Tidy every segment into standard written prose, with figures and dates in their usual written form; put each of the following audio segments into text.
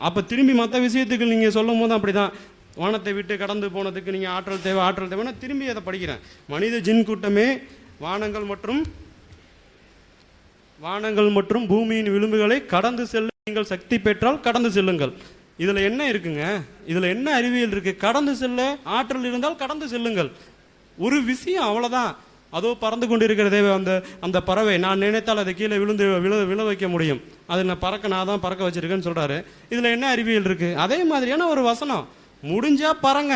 அப்போ திரும்பி மற்ற விஷயத்துக்கு நீங்கள் சொல்லும் போது அப்படி தான், வானத்தை விட்டு கடந்து போனதுக்கு நீங்கள் ஆற்றல் தேவை, ஆற்றல் தேவைன்னா திரும்பி அதை படிக்கிறேன். மனித ஜின் கூட்டமே வானங்கள் மற்றும் பூமியின் விளிம்புகளை கடந்து செல்ல நீங்கள் சக்தி பெற்றால் கடந்து செல்லுங்கள். இதில் என்ன இருக்குங்க? இதில் என்ன அறிவியல் இருக்கு? கடந்து செல்ல ஆற்றல் இருந்தால் கடந்து செல்லுங்கள். ஒரு விஷயம், அவ்வளோதான். அதோ பறந்து கொண்டு இருக்கிறதே அந்த பறவை, நான் நினைத்தால் அதை கீழே விழ வைக்க முடியும். அது நான் தான் பறக்க வச்சிருக்கேன்னு சொல்றாரு. இதில் என்ன அறிவியல் இருக்கு? அதே மாதிரியான ஒரு வசனம், முடிஞ்சா பறங்க,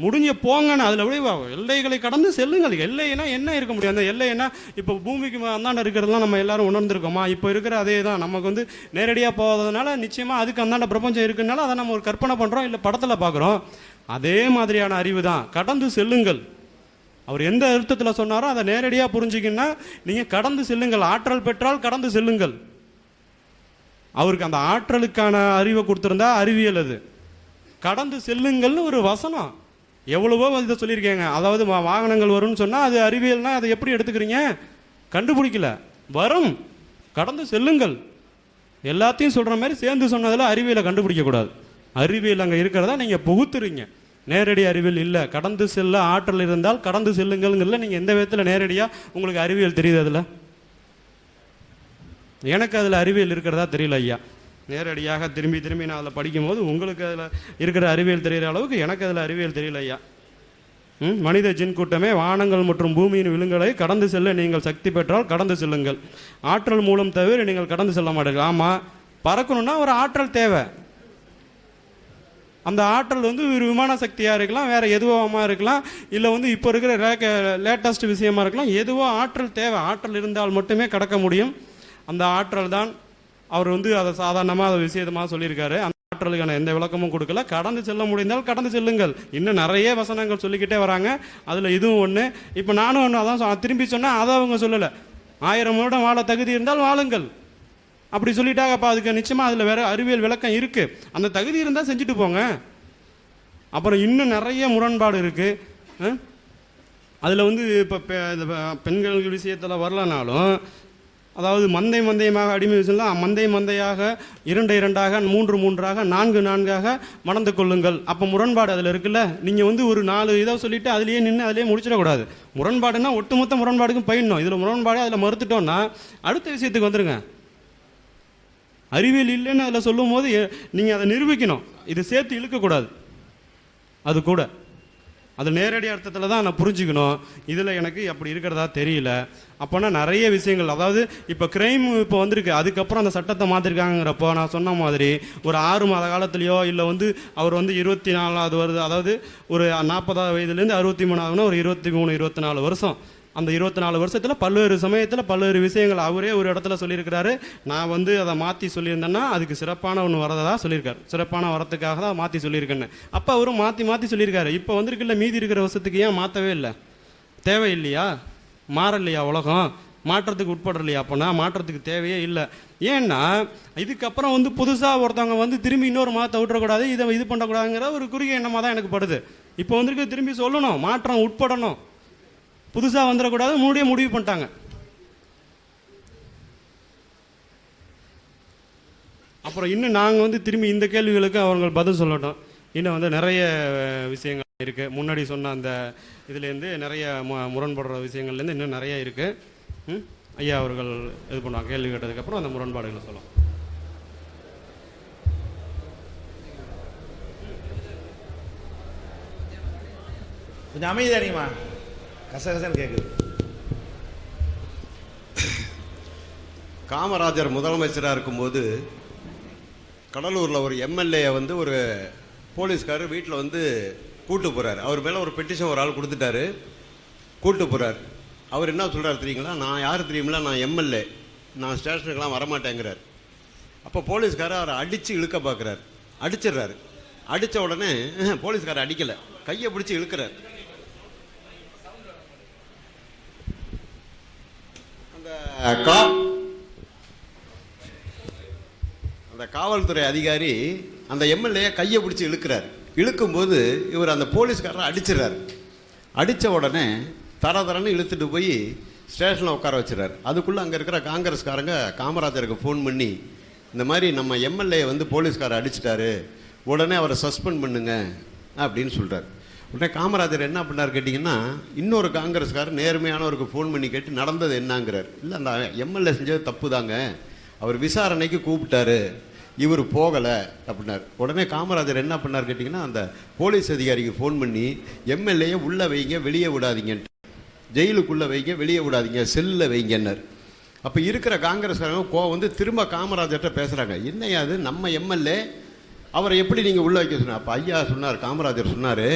முடிஞ்ச போங்கன்னு. அதில் விளைவா எல்லைகளை கடந்து செல்லுங்கள். எல்லைனா என்ன இருக்க முடியும்? அந்த எல்லைன்னா இப்போ பூமிக்கு அந்தாண்ட இருக்கிறதுலாம் நம்ம எல்லாரும் உணர்ந்துருக்கோமா? இப்போ இருக்கிற அதே தான். நமக்கு நேரடியாக போகாததுனால நிச்சயமாக அதுக்கு அந்தாண்ட பிரபஞ்சம் இருக்குனால அதை நம்ம ஒரு கற்பனை பண்ணுறோம், இல்லை படத்தில் பார்க்குறோம். அதே மாதிரியான அறிவு தான் கடந்து செல்லுங்கள். அவர் எந்த அர்த்தத்தில் சொன்னாரோ அதை நேரடியாக புரிஞ்சுக்கின்னா நீங்கள் கடந்து செல்லுங்கள். ஆற்றல் பெற்றால் கடந்து செல்லுங்கள். அவருக்கு அந்த ஆற்றலுக்கான அறிவை கொடுத்துருந்தா அறிவியல். அது கடந்து செல்லுங்கள்னு ஒரு வசனம். எவ்வளவோ இதை சொல்லியிருக்கேங்க. அதாவது வாகனங்கள் வரும்னு சொன்னால் அது அறிவியல்னா அதை எப்படி எடுத்துக்கிறீங்க? கண்டுபிடிக்கல, வரும், கடந்து செல்லுங்கள். எல்லாத்தையும் சொல்கிற மாதிரி சேர்ந்து சொன்னதில் அறிவியலை கண்டுபிடிக்கக்கூடாது. அறிவியல் அங்கே இருக்கிறதா நீங்கள் புகுத்துறீங்க. நேரடி அறிவியல் இல்லை. கடந்து செல்ல ஆற்றல் இருந்தால் கடந்து செல்லுங்கள்ங்கிறதுல நீங்கள் எந்த விதத்தில் நேரடியாக உங்களுக்கு அறிவியல் தெரியுது? அதில் எனக்கு அதில் அறிவியல் இருக்கிறதா தெரியல ஐயா. நேரடியாக திரும்பி நான் அதில் படிக்கும்போது உங்களுக்கு அதில் இருக்கிற அறிவியல் தெரிகிற அளவுக்கு எனக்கு அதில் அறிவியல் தெரியல ஐயா. மனித ஜின் கூட்டமே வானங்கள் மற்றும் பூமியின் விழுங்களை கடந்து செல்ல நீங்கள் சக்தி பெற்றால் கடந்து செல்லுங்கள். ஆற்றல் மூலம் தவிர நீங்கள் கடந்து செல்ல மாட்டீர்கள். ஆமாம், பறக்கணும்னா ஒரு ஆற்றல் தேவை. அந்த ஆற்றல் ஒரு விமான சக்தியாக இருக்கலாம், வேறு எதுவாக இருக்கலாம், இல்லை இப்போ இருக்கிற லேட்டஸ்ட் விஷயமா இருக்கலாம். எதுவோ ஆற்றல் தேவை. ஆற்றல் இருந்தால் மட்டுமே கடக்க முடியும். அந்த ஆற்றல் தான் அவர் அதை சாதாரணமாக அதை விஷயமாக சொல்லியிருக்காரு. அந்த ஆற்றலுக்கான எந்த விளக்கமும் கொடுக்கல. கடந்து செல்ல முடிந்தால் கடந்து செல்லுங்கள். இன்னும் நிறைய வசனங்கள் சொல்லிக்கிட்டே வராங்க. அதில் இதுவும் ஒன்று. இப்போ நானும் ஒன்று அதான் திரும்பி சொன்னேன். அதை அவங்க சொல்லலை. 1000 வருடம் வாழ தகுதி இருந்தால் வாழுங்கள் அப்படி சொல்லிட்டாங்க. அப்போ அதுக்கு நிச்சயமாக அதில் வேறு அறிவியல் விளக்கம் இருக்குது. அந்த தகுதி இருந்தால் செஞ்சுட்டு போங்க. அப்புறம் இன்னும் நிறைய முரண்பாடு இருக்குது. அதில் இப்போ பெண்கள் விஷயத்தில் வரலனாலும், அதாவது மந்தையமாக அடிமை விஷயம்லாம் மந்தையாக 2 2ஆக 3 3ஆக 4 4ஆக மணந்து கொள்ளுங்கள். அப்போ முரண்பாடு அதில் இருக்குல்ல. நீங்கள் ஒரு 4 இதை சொல்லிவிட்டு அதுலேயே நின்று அதிலேயே முடிச்சிடக்கூடாது. முரண்பாடுன்னா ஒட்டுமொத்த முரண்பாடுக்கும் போயிடணும். இதில் முரண்பாடு அதில் மறுத்துட்டோன்னா அடுத்த விஷயத்துக்கு வந்துடுங்க. அறிவியல் இல்லைன்னு அதில் சொல்லும் போது நீங்கள் அதை நிரூபிக்கணும். இது சேர்த்து இழுக்கக்கூடாது. அது கூட அது நேரடி அர்த்தத்தில் தான் நான் புரிஞ்சுக்கணும். இதில் எனக்கு அப்படி இருக்கிறதா தெரியல. அப்போனா நிறைய விஷயங்கள், அதாவது இப்போ கிரைம் இப்போ வந்திருக்கு, அதுக்கப்புறம் அந்த சட்டத்தை மாற்றிருக்காங்கிறப்போ நான் சொன்ன மாதிரி ஒரு 6 மாத காலத்துலையோ இல்லை அவர் 24வது வருது, அதாவது ஒரு 40வது வயதுலேருந்து 63ஆகுதுன்னா ஒரு 23 24 வருஷம். அந்த 24 வருஷத்தில் பல்வேறு சமயத்தில் பல்வேறு விஷயங்கள் அவரே ஒரு இடத்துல சொல்லியிருக்கிறாரு. நான் அதை மாற்றி சொல்லியிருந்தேன்னா அதுக்கு சிறப்பான ஒன்று வரதா சொல்லியிருக்காரு. சிறப்பான வரத்துக்காக தான் மாற்றி சொல்லியிருக்கேன்னு. அப்போ அவரும் மாற்றி சொல்லியிருக்காரு. இப்போ வந்திருக்குல்ல, மீதி இருக்கிற வருஷத்துக்கு ஏன் மாற்றவே இல்லை? தேவையில்லையா? மாறலையா? உலகம் மாற்றத்துக்கு உட்படலையா? அப்போனா மாற்றத்துக்கு தேவையே இல்லை. ஏன்னா இதுக்கப்புறம் புதுசாக ஒருத்தவங்க திரும்பி இன்னொரு மாற்ற விட்டுறக்கூடாது, இதை இது பண்ணக்கூடாதுங்கிற ஒரு குறுகிய எண்ணமாக தான் எனக்கு படுது. இப்போ திரும்பி சொல்லணும், மாற்றம் உட்படணும், புதுசாக வந்துடக்கூடாது, முன்னாடியே முடிவு பண்ணிட்டாங்க. அப்புறம் இன்னும் நாங்கள் திரும்பி இந்த கேள்விகளுக்கு அவங்க பதில் சொல்லட்டும். இன்னும் நிறைய விஷயங்கள் இருக்குது. முன்னாடி சொன்ன அந்த இதுலேருந்து நிறைய முரண்படுற விஷயங்கள்லேருந்து இன்னும் நிறைய இருக்குது. ஐயா அவர்கள் இது பண்ணுவாங்க. கேள்வி கேட்டதுக்கப்புறம் அந்த முரண்பாடுகளை சொல்லலாம். கொஞ்சம் அமைதி அறியுமா? கசகசன்னு கேட்குது. காமராஜர் முதலமைச்சராக இருக்கும்போது கடலூரில் ஒரு எம்எல்ஏ ஒரு போலீஸ்காரர் வீட்டில் கூட்டு போகிறார். அவர் மேலே ஒரு பெட்டிஷன் ஒரு ஆள் கொடுத்துட்டாரு, கூட்டு போகிறார். அவர் என்ன சொல்கிறார் தெரியுங்களா? நான் யார் தெரியுங்களா? நான் எம்எல்ஏ, நான் ஸ்டேஷனுக்கெல்லாம் வரமாட்டேங்கிறார். அப்போ போலீஸ்காரர் அவரை அடித்து இழுக்க பார்க்குறார், அடிச்சிடுறாரு. அடித்த உடனே போலீஸ்காரர் அடிக்கலை, கையை பிடிச்சி இழுக்கிறார். அந்த காவல்துறை அதிகாரி அந்த எம்எல்ஏ கையை பிடிச்சி இழுக்கிறார். இழுக்கும்போது இவர் அந்த போலீஸ்காரரை அடிச்சிடறாரு. அடித்த உடனே தரன்னு இழுத்துட்டு போய் ஸ்டேஷனில் உட்கார வச்சுறாரு. அதுக்குள்ளே அங்கே இருக்கிற காங்கிரஸ்காரங்க காமராஜருக்கு ஃபோன் பண்ணி இந்த மாதிரி நம்ம எம்எல்ஏ வந்து போலீஸ்காரர் அடிச்சிட்டாரு, உடனே அவரை சஸ்பெண்ட் பண்ணுங்க அப்படின்னு சொல்கிறார். உடனே காமராஜர் என்ன பண்ணார் கேட்டிங்கன்னா, இன்னொரு காங்கிரஸ்காரர் நேர்மையானவருக்கு ஃபோன் பண்ணி கேட்டு நடந்தது என்னங்கிறார். இல்லை, அந்த எம்எல்ஏ செஞ்சது தப்பு தாங்க, அவர் விசாரணைக்கு கூப்பிட்டாரு, இவர் போகலை அப்படின்னார். உடனே காமராஜர் என்ன பண்ணார் கேட்டிங்கன்னா, அந்த போலீஸ் அதிகாரிக்கு ஃபோன் பண்ணி எம்எல்ஏயை உள்ளே வைங்க, வெளியே விடாதீங்கன்ட்டு, ஜெயிலுக்குள்ளே வைங்க, வெளியே விடாதீங்க, செல்லில் வைங்கன்னார். அப்போ இருக்கிற காங்கிரஸ்காரங்க கோவம் வந்து திரும்ப காமராஜர்கிட்ட பேசுகிறாங்க, என்னையா அது நம்ம எம்எல்ஏ, அவரை எப்படி நீங்கள் உள்ளே வைக்க சொன்னார்? அப்போ ஐயா சொன்னார், காமராஜர் சொன்னார்,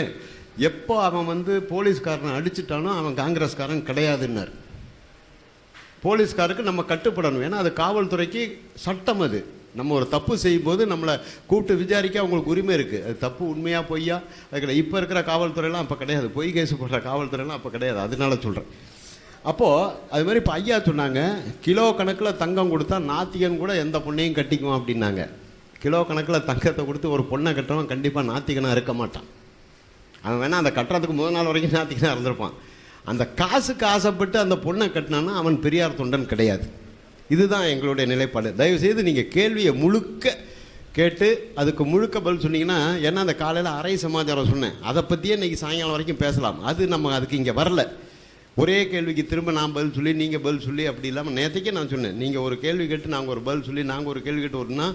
எப்போ அவன் வந்து போலீஸ்காரனை அடிச்சிட்டானோ அவன் காங்கிரஸ்காரன் கிடையாதுன்னார். போலீஸ்காருக்கு நம்ம கட்டுப்படணும், ஏன்னா அது காவல்துறைக்கு சட்டம். அது நம்ம ஒரு தப்பு செய்யும்போது நம்மளை கூப்பிட்டு விசாரிக்க அவங்களுக்கு உரிமை இருக்குது. அது தப்பு உண்மையாக பொய்யா அது கிடையாது. இப்போ இருக்கிற காவல்துறையெல்லாம் அப்போ கிடையாது, பொய் கேஸ் போடுற காவல்துறையெல்லாம் அப்போ கிடையாது. அதனால சொல்கிறேன். அப்போது அது மாதிரி இப்போ ஐயா சொன்னாங்க, கிலோ கணக்கில் தங்கம் கொடுத்தா நாத்திகன் கூட எந்த பொண்ணையும் கட்டிக்குவான் அப்படின்னாங்க. கிலோ கணக்கில் தங்கத்தை கொடுத்து ஒரு பொண்ணை கட்டுறவன் கண்டிப்பாக நாத்திகனாக இருக்க மாட்டான். அவன் வேணால் அந்த கட்டுறதுக்கு முதல் நாள் வரைக்கும் நாத்திகனாக இருந்திருப்பான். அந்த காசுக்கு ஆசைப்பட்டு அந்த பொண்ணை கட்டினான்னா அவன் பெரியார் தொண்டன் கிடையாது. இதுதான் எங்களுடைய நிலைப்பாடு. தயவுசெய்து நீங்கள் கேள்வியை முழுக்க கேட்டு அதுக்கு முழுக்க பதில் சொன்னீங்கன்னா, ஏன்னா அந்த காலையில் அரை சமாச்சாரம் சொன்னேன், அதை பற்றியே இன்றைக்கி சாயங்காலம் வரைக்கும் பேசலாம். அது நம்ம அதுக்கு இங்கே வரல. ஒரே கேள்விக்கு திரும்ப நான் பதில் சொல்லி நீங்கள் பதில் சொல்லி அப்படி இல்லாமல், நேற்றுக்கே நான் சொன்னேன், நீங்கள் ஒரு கேள்வி கேட்டு நாங்கள் ஒரு பதில் சொல்லி நாங்கள் ஒரு கேள்வி கேட்டு வரணும்னா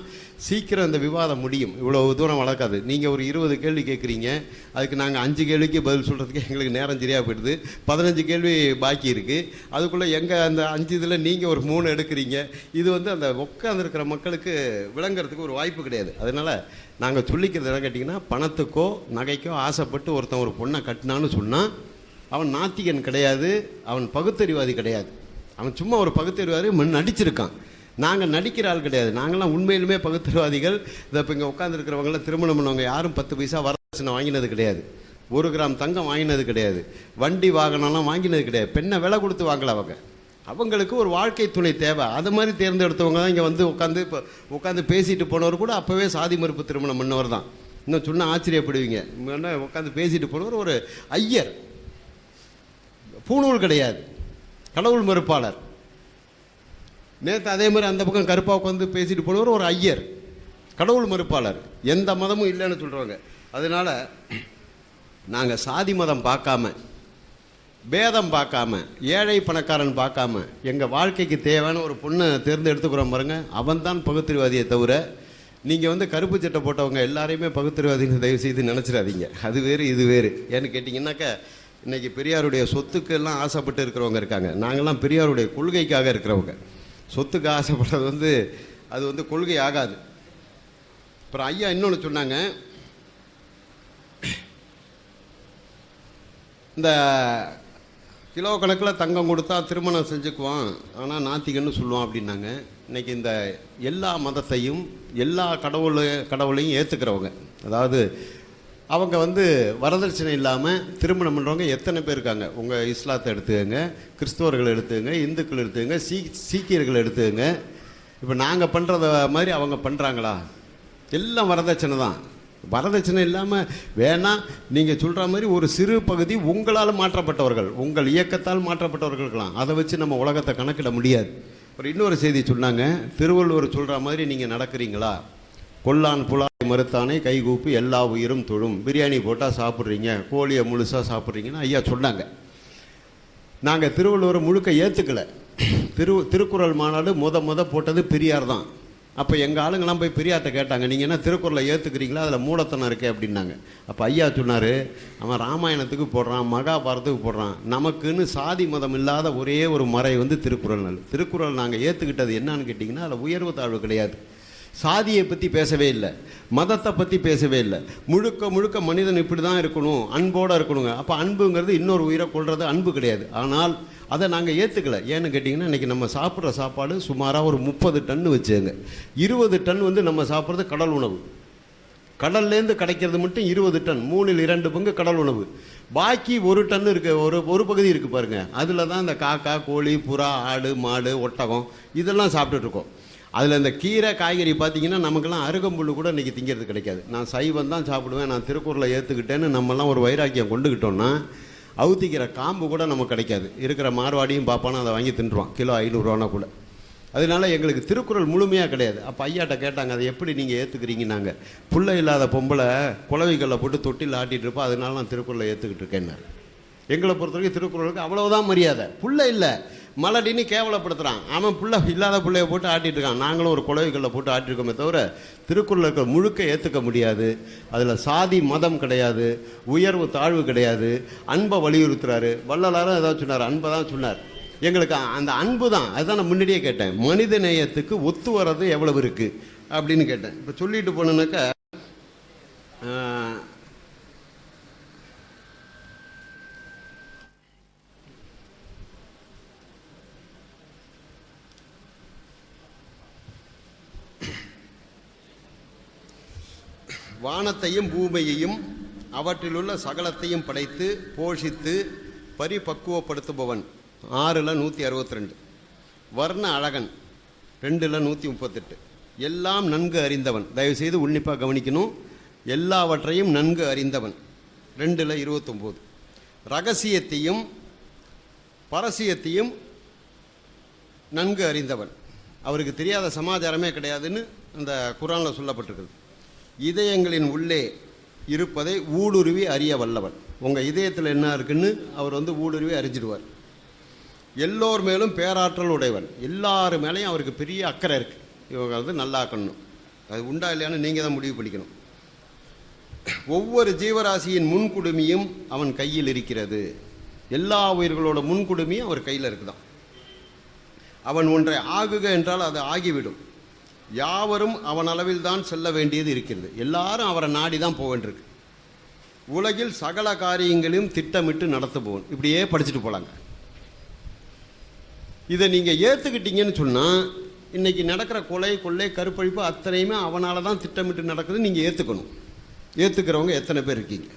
சீக்கிரம் அந்த விவாதம் முடியும். இவ்வளோ தூரம் வளர்க்காது. நீங்கள் ஒரு 20 கேள்வி கேட்குறீங்க, அதுக்கு நாங்கள் 5 கேள்விக்கு பதில் சொல்கிறதுக்கு எங்களுக்கு நேரம் சரியாக போயிடுது. 15 கேள்வி பாக்கி இருக்குது. அதுக்குள்ளே எங்கள் அந்த 5 இதில் நீங்கள் ஒரு 3 எடுக்கிறீங்க. இது வந்து அந்த உட்காந்துருக்கிற மக்களுக்கு விளங்குறதுக்கு ஒரு வாய்ப்பு கிடையாது. அதனால் நாங்கள் சொல்லிக்கிறது என்ன கேட்டிங்கன்னா, பணத்துக்கோ நகைக்கோ ஆசைப்பட்டு ஒருத்தன் ஒரு பொண்ணை கட்டினான்னு சொன்னால் அவன் நாத்திகன் கிடையாது, அவன் பகுத்தறிவாதி கிடையாது. அவன் சும்மா ஒரு பகுத்தறிவாதி நடிச்சிருக்கான். நாங்கள் நடிக்கிற ஆள் கிடையாது. நாங்கள்லாம் உண்மையிலுமே பகுத்தறிவாதிகள். இதை இப்போ இங்கே உட்காந்துருக்கிறவங்களாம் திருமணம் பண்ணவங்க யாரும் 10 பைசா வரதட்சணை வாங்கினது கிடையாது, 1 கிராம் தங்கம் வாங்கினது கிடையாது, வண்டி வாகனம்லாம் வாங்கினது கிடையாது. பெண்ணை விலை கொடுத்து வாங்கல. அவங்களுக்கு ஒரு வாழ்க்கை துணை தேவை. அது மாதிரி தேர்ந்தெடுத்தவங்க தான் இங்கே வந்து உட்காந்து பேசிட்டு போனவர் கூட அப்போவே சாதி மறுப்பு திருமணம் பண்ணவர் தான். இன்னும் சொன்னால் ஆச்சரியப்படுவீங்க. உட்காந்து பேசிட்டு போனவர் ஒரு ஐயர், பூணூல் கிடையாது, கடவுள் மறுப்பாளர். நேற்று அதே மாதிரி அந்த பக்கம் கருப்பா உட்காந்து பேசிட்டு போனவர் ஒரு ஐயர், கடவுள் மறுப்பாளர், எந்த மதமும் இல்லைன்னு சொல்கிறவங்க. அதனால நாங்கள் சாதி மதம் பார்க்காம, பேதம் பார்க்காம, ஏழை பணக்காரன் பார்க்காம எங்கள் வாழ்க்கைக்கு தேவையான ஒரு பொண்ணை தேர்ந்தெடுத்துக்கிறோம் பாருங்க, அவன் தான் பகுத்தறிவாதியை தவிர நீங்கள் வந்து கருப்பு சட்டை போட்டவங்க எல்லாரையுமே பகுத்தறிவாதின்னு தயவு செய்து நினச்சிடாதீங்க. அது வேறு இது வேறு. ஏன்னு கேட்டிங்கன்னாக்கா, இன்றைக்கி பெரியாருடைய சொத்துக்கு எல்லாம் ஆசைப்பட்டு இருக்கிறவங்க இருக்காங்க. நாங்கள்லாம் பெரியாருடைய கொள்கைக்காக இருக்கிறவங்க. சொத்துக்கு ஆசைப்படுறது வந்து அது வந்து கொள்கை ஆகாது. அப்புறம் ஐயா இன்னொன்று சொன்னாங்க, இந்த கிலோ கணக்கில் தங்கம் கொடுத்தா திருமணம் செஞ்சுக்குவான், ஆனால் நாத்திகன்னு சொல்லுவான் அப்படின்னாங்க. இன்றைக்கி இந்த எல்லா மதத்தையும் எல்லா கடவுளையும் ஏற்றுக்கிறவங்க, அதாவது அவங்க வந்து வரதட்சணை இல்லாமல் திருமணம் பண்ணுறவங்க எத்தனை பேர் இருக்காங்க? உங்கள் இஸ்லாத்தை எடுத்துக்கங்க, கிறிஸ்தவர்கள் எடுத்துக்கங்க, இந்துக்கள் எடுத்துக்கங்க, சீக்கியர்கள் எடுத்துக்கங்க. இப்போ நாங்கள் பண்ணுறத மாதிரி அவங்க பண்ணுறாங்களா? எல்லாம் வரதட்சணை தான். வரதட்சணை இல்லாமல் வேணால் நீங்கள் சொல்கிற மாதிரி ஒரு சிறு பகுதி உங்களால் மாற்றப்பட்டவர்கள், உங்கள் இயக்கத்தால் மாற்றப்பட்டவர்களுக்கெல்லாம், அதை வச்சு நம்ம உலகத்தை கணக்கிட முடியாது. அப்புறம் இன்னொரு செய்தி சொன்னாங்க, திருவள்ளுவர் சொல்கிற மாதிரி நீங்கள் நடக்கிறீங்களா? கொல்லான் புலாய் மறுத்தானே கைகூப்பி எல்லா உயிரும் தொழும். பிரியாணி போட்டால் சாப்பிட்றீங்க, கோழியை முழுசாக சாப்பிட்றீங்கன்னு ஐயா சொன்னாங்க. நாங்கள் திருவள்ளுவரை முழுக்க ஏற்றுக்கலை. திருக்குறள் மாநாடு முத போட்டது பெரியார் தான். அப்போ எங்கள் ஆளுங்கெல்லாம் போய் பெரியார்கிட்ட கேட்டாங்க, நீங்கள் என்ன திருக்குறளை ஏற்றுக்கிறீங்களா, அதில் மூடத்தனம் இருக்கே அப்படின்னாங்க. அப்போ ஐயா சொன்னார், அவன் ராமாயணத்துக்கு போடுறான், மகாபாரதத்துக்கு போடுறான், நமக்குன்னு சாதி மதம் இல்லாத ஒரே ஒரு மறை வந்து திருக்குறள். திருக்குறள் நாங்கள் ஏற்றுக்கிட்டது என்னன்னு கேட்டிங்கன்னா, அதில் உயர்வு தாழ்வு கிடையாது. சாதியை பற்றி பேசவே இல்லை, மதத்தை பற்றி பேசவே இல்லை. முழுக்க மனிதன் இப்படி தான் இருக்கணும், அன்போடு இருக்கணுங்க. அப்போ அன்புங்கிறது இன்னொரு உயிரை கொள்வது அன்பு கிடையாது. ஆனால் அதை நாங்கள் ஏற்றுக்கலை. ஏன்னு கேட்டிங்கன்னா, இன்றைக்கி நம்ம சாப்பிட்ற சாப்பாடு சுமாராக ஒரு 30 டன்னு வச்சுங்க. 20 டன் வந்து நம்ம சாப்பிட்றது கடல் உணவு. கடல்லேருந்து கிடைக்கிறது மட்டும் 20 டன், 3ல் 2 பங்கு கடல் உணவு. பாக்கி 1 டன் இருக்குது, ஒரு பகுதி இருக்குது பாருங்கள். அதில் தான் இந்த காக்கா, கோழி, புறா, ஆடு, மாடு, ஒட்டகம் இதெல்லாம் சாப்பிட்டுட்ருக்கோம். அதில் இந்த கீரை காய்கறி பார்த்திங்கன்னா நமக்கெல்லாம் அருகம்புல் கூட இன்றைக்கி திங்கிறது கிடைக்காது. நான் சைவம் தான் சாப்பிடுவேன், நான் திருக்குறளை ஏற்றுக்கிட்டேன்னு நம்மலாம் ஒரு வைராக்கியம் கொண்டுக்கிட்டோன்னா அவுத்திக்கிற காம்பு கூட நமக்கு கிடைக்காது. இருக்கிற மார்வாடியும் பார்ப்பானா அதை வாங்கி தின்றுவான், கிலோ 500 ரூபானா கூட. அதனால எங்களுக்கு திருக்குறள் முழுமையாக கிடையாது. அப்போ ஐயாட்ட கேட்டாங்க, அதை எப்படி நீங்கள் ஏற்றுக்கிறீங்க? நாங்கள் புள்ள இல்லாத பொம்பளை குளவிகளில் போட்டு தொட்டில் ஆட்டிகிட்டு இருப்போம், அதனால நான் திருக்குறளை ஏற்றுக்கிட்டு இருக்கேன்னாரு. எங்களை பொறுத்த வரைக்கும் திருக்குறளுக்கு அவ்வளவுதான் மரியாதை. புள்ள இல்லை மலடின்னு கேவலப்படுத்துகிறான், அவன் புள்ள இல்லாத பிள்ளைய போட்டு ஆட்டிகிட்டு இருக்கான். நாங்களும் ஒரு குளவிகளில் போட்டு ஆட்டிருக்கோமே தவிர திருக்குறள் இருக்க முழுக்க ஏற்றுக்க முடியாது. அதில் சாதி மதம் கிடையாது, உயர்வு தாழ்வு கிடையாது, அன்பை வலியுறுத்துறாரு. வள்ளலாரும் ஏதாவது சொன்னார், அன்பை தான் சொன்னார். எங்களுக்கு அந்த அன்பு தான், அதுதான் நான் முன்னாடியே கேட்டேன், மனித நேயத்துக்கு ஒத்து வர்றது எவ்வளவு இருக்கு அப்படின்னு கேட்டேன். இப்போ சொல்லிட்டு போனோன்னாக்கா வானத்தையும் பூமியையும் அவற்றிலுள்ள சகலத்தையும் படைத்து போஷித்து பரிபக்குவப்படுத்துபவன் 6:162, வர்ண அழகன் 2:138, எல்லாம் நன்கு அறிந்தவன். தயவுசெய்து உன்னிப்பாக கவனிக்கணும், எல்லாவற்றையும் நன்கு அறிந்தவன் 2:29, ரகசியத்தையும் பரசியத்தையும் நன்கு அறிந்தவன். அவருக்கு தெரியாத சமாச்சாரமே கிடையாதுன்னு அந்த குர்ஆனில் சொல்லப்பட்டிருக்குது. இதயங்களின் உள்ளே இருப்பதை ஊடுருவி அறிய வல்லவன். உங்கள் இதயத்தில் என்ன இருக்குன்னு அவர் ஊடுருவி அறிஞ்சிடுவார். எல்லோர் மேலும் பேராற்றல் உடையவன், எல்லாரு மேலேயும் அவருக்கு பெரிய அக்கறை இருக்குது. இவங்க நல்லாக்கணும், அது உண்டா இல்லையான்னு நீங்கள் தான் முடிவு பண்ணிக்கணும். ஒவ்வொரு ஜீவராசியின் முன்குடுமியும் அவன் கையில் இருக்கிறது. எல்லா உயிர்களோட முன்குடுமியும் அவர் கையில் இருக்குதான். அவன் ஒன்றை ஆகுக என்றால் அது ஆகிவிடும். யாவரும் அவன் அளவில் தான் செல்ல வேண்டியது இருக்கிறது. எல்லாரும் அவரை நாடி தான் போக வேண்டியிருக்கு. உலகில் சகல காரியங்களையும் திட்டமிட்டு நடத்துபவன். இப்படியே படிச்சுட்டு போலாங்க. இதை நீங்கள் ஏற்றுக்கிட்டீங்கன்னு சொன்னால் இன்றைக்கி நடக்கிற கொலை கொள்ளை கருப்பழிப்பு அத்தனையுமே அவனால் தான் திட்டமிட்டு நடக்குது. நீங்கள் ஏற்றுக்கணும். ஏற்றுக்கிறவங்க எத்தனை பேர் இருக்கீங்க?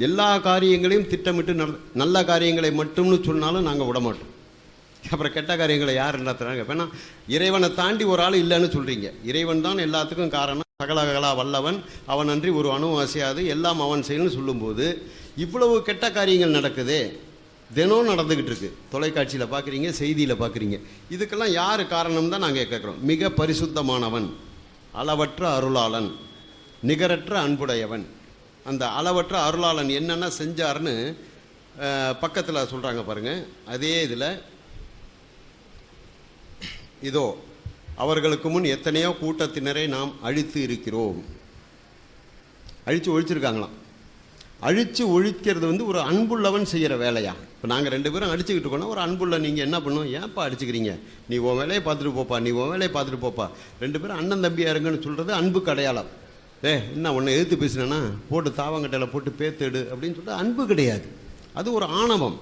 எல்லா காரியங்களையும் திட்டமிட்டு நல்ல காரியங்களை மட்டும்னு சொன்னாலும் நாங்கள் விடமாட்டோம். அப்புறம் கெட்ட காரியங்களை யார் நடத்துகிறாங்க? ஏன்னா இறைவனை தாண்டி ஒரு ஆள் இல்லைன்னு சொல்கிறீங்க. இறைவன் தான் எல்லாத்துக்கும் காரணம், சகலகலா வல்லவன், அவன் அன்றி ஒரு அணு அசையாது, எல்லாம் அவன் செயல்னு சொல்லும்போது இவ்வளவு கெட்ட காரியங்கள் நடக்குதே, தினம் நடந்துக்கிட்டு இருக்கு. தொலைக்காட்சியில் பார்க்குறீங்க, செய்தியில் பார்க்குறீங்க. இதுக்கெல்லாம் யார் காரணம் தான் நாங்கள் கேட்குறோம். மிக பரிசுத்தமானவன், அளவற்ற அருளாளன், நிகரற்ற அன்புடையவன். அந்த அளவற்ற அருளாளன் என்னென்ன செஞ்சார்னு பக்கத்தில் சொல்கிறாங்க பாருங்கள். அதே இதில் இதோ அவர்களுக்கு முன் எத்தனையோ கூட்டத்தினரை நாம் அழித்து இருக்கிறோம். அழித்து ஒழிச்சிருக்காங்களாம். அழித்து ஒழிக்கிறது ஒரு அன்புள்ளவன் செய்கிற வேலையா? இப்போ நாங்கள் 2 பேரும் அடிச்சுக்கிட்டு இருக்கோன்னா ஒரு அன்புள்ள நீங்கள் என்ன பண்ணும்? ஏன்ப்பா அடிச்சுக்கிறீங்க? நீ உன் வேலையை பார்த்துட்டு போப்பா, நீ உன் வேலையை பார்த்துட்டு போப்பா. 2 பேரும் அண்ணன் தம்பியாக இருங்கன்னு சொல்கிறது அன்புக்கு அடையாளம். என்ன உன்னை எதிர்த்து பேசினேன்னா போட்டு தாவங்கட்டையில் போட்டு பேத்தெடு அப்படின்னு சொல்லிட்டு அன்பு கிடையாது. அது ஒரு ஆணவம்,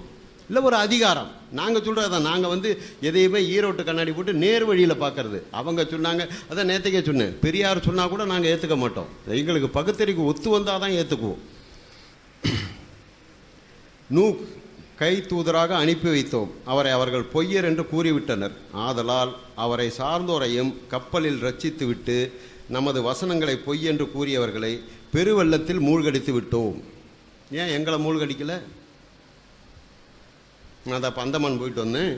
இல்லை ஒரு அதிகாரம். நாங்கள் சொல்கிறது தான். நாங்கள் எதையுமே ஈரோட்டு கண்ணாடி போட்டு நேர் வழியில் பார்க்கறது. அவங்க சொன்னாங்க, அதான் நேற்றுக்கே சொன்னேன், பெரியார் சொன்னால் கூட நாங்கள் ஏற்றுக்க மாட்டோம். எங்களுக்கு பகுத்தறிக்கு ஒத்து வந்தால் தான் ஏற்றுக்குவோம். நூக் கை தூதராக அனுப்பி வைத்தோம், அவரை அவர்கள் பொய்யர் என்று கூறிவிட்டனர். ஆதலால் அவரை சார்ந்தோரையும் கப்பலில் ரட்சித்து விட்டு நமது வசனங்களை பொய் என்று கூறியவர்களை பெருவெள்ளத்தில் மூழ்கடித்து விட்டோம். ஏன் எங்களை மூழ்கடிக்கலை? நான் அதை அந்தமான் போயிட்டு வந்தேன்.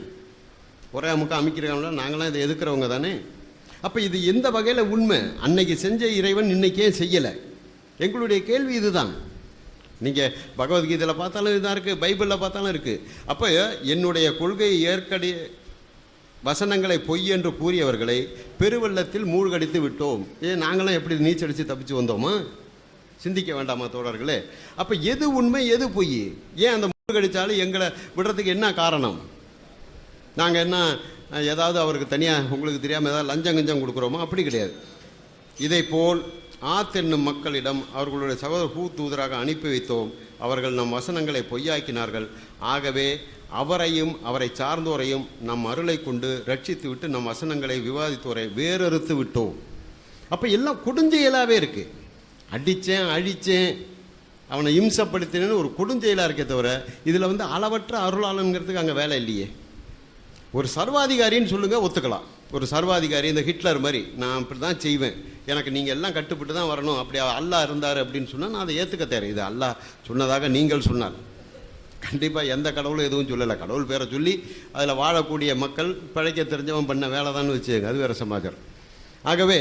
ஒரே முக்கா அமைக்கிறாங்களா? நாங்களாம் இதை எதுக்கிறவங்க தானே. அப்போ இது எந்த வகையில் உண்மை? அன்னைக்கு செஞ்ச இறைவன் இன்னைக்கே செய்யலை. எங்களுடைய கேள்வி இதுதான். நீங்கள் பகவத்கீதையில் பார்த்தாலும் இதுதான் இருக்குது, பைபிளில் பார்த்தாலும் இருக்குது. அப்போ என்னுடைய கொள்கையை ஏற்கனவே வசனங்களை பொய் என்று கூறியவர்களை பெருவெள்ளத்தில் மூழ்கடித்து விட்டோம். நாங்களாம் எப்படி நீச்சல் அடித்து தப்பிச்சு வந்தோமா? சிந்திக்க வேண்டாமா தோழர்களே? அப்போ எது உண்மை எது பொய்? ஏன் அந்த மூழ்கடித்தாலும் எங்களை விடுறதுக்கு என்ன காரணம்? நாங்கள் என்ன ஏதாவது அவருக்கு தனியாக உங்களுக்கு தெரியாமல் ஏதாவது லஞ்சம் கஞ்சம் கொடுக்குறோமோ? அப்படி கிடையாது. இதை போல் ஆத் என்னும் மக்களிடம் அவர்களுடைய சகோதர பூ தூதராக அனுப்பி வைத்தோம். அவர்கள் நம் வசனங்களை பொய்யாக்கினார்கள். ஆகவே அவரையும் அவரை சார்ந்தோரையும் நம் அருளை கொண்டு ரட்சித்து விட்டு நம் வசனங்களை விவாதித்தோரை வேறறுத்து விட்டோம். அப்போ எல்லாம் கொடுஞ்செயலாகவே இருக்குது. அடித்தேன் அழித்தேன் அவனை இம்சப்படுத்தினேன்னு ஒரு கொடுஞ்செயலாக இருக்கே தவிர இதில் அளவற்ற அருளாளனுங்கிறதுக்கு அங்கே வேலை இல்லையே. ஒரு சர்வாதிகாரின்னு சொல்லுங்கள், ஒத்துக்கலாம். ஒரு சர்வாதிகாரி, இந்த ஹிட்லர் மாதிரி, நான் அப்படி தான் செய்வேன், எனக்கு நீங்கள் எல்லாம் கட்டுப்பட்டு தான் வரணும், அப்படி அல்லாஹ் இருந்தார் அப்படின்னு சொன்னால் நான் அதை ஏற்றுக்க தயார். இது அல்லாஹ் சொன்னதாக நீங்கள் சொன்னார். கண்டிப்பாக எந்த கடவுளும் எதுவும் சொல்லலை. கடவுள் பேரை சொல்லி அதில் வாழக்கூடிய மக்கள் பிழைக்க தெரிஞ்சவன் பண்ண வேலை தான் வச்சுக்கோங்க, அது வேறு சமாச்சாரம். ஆகவே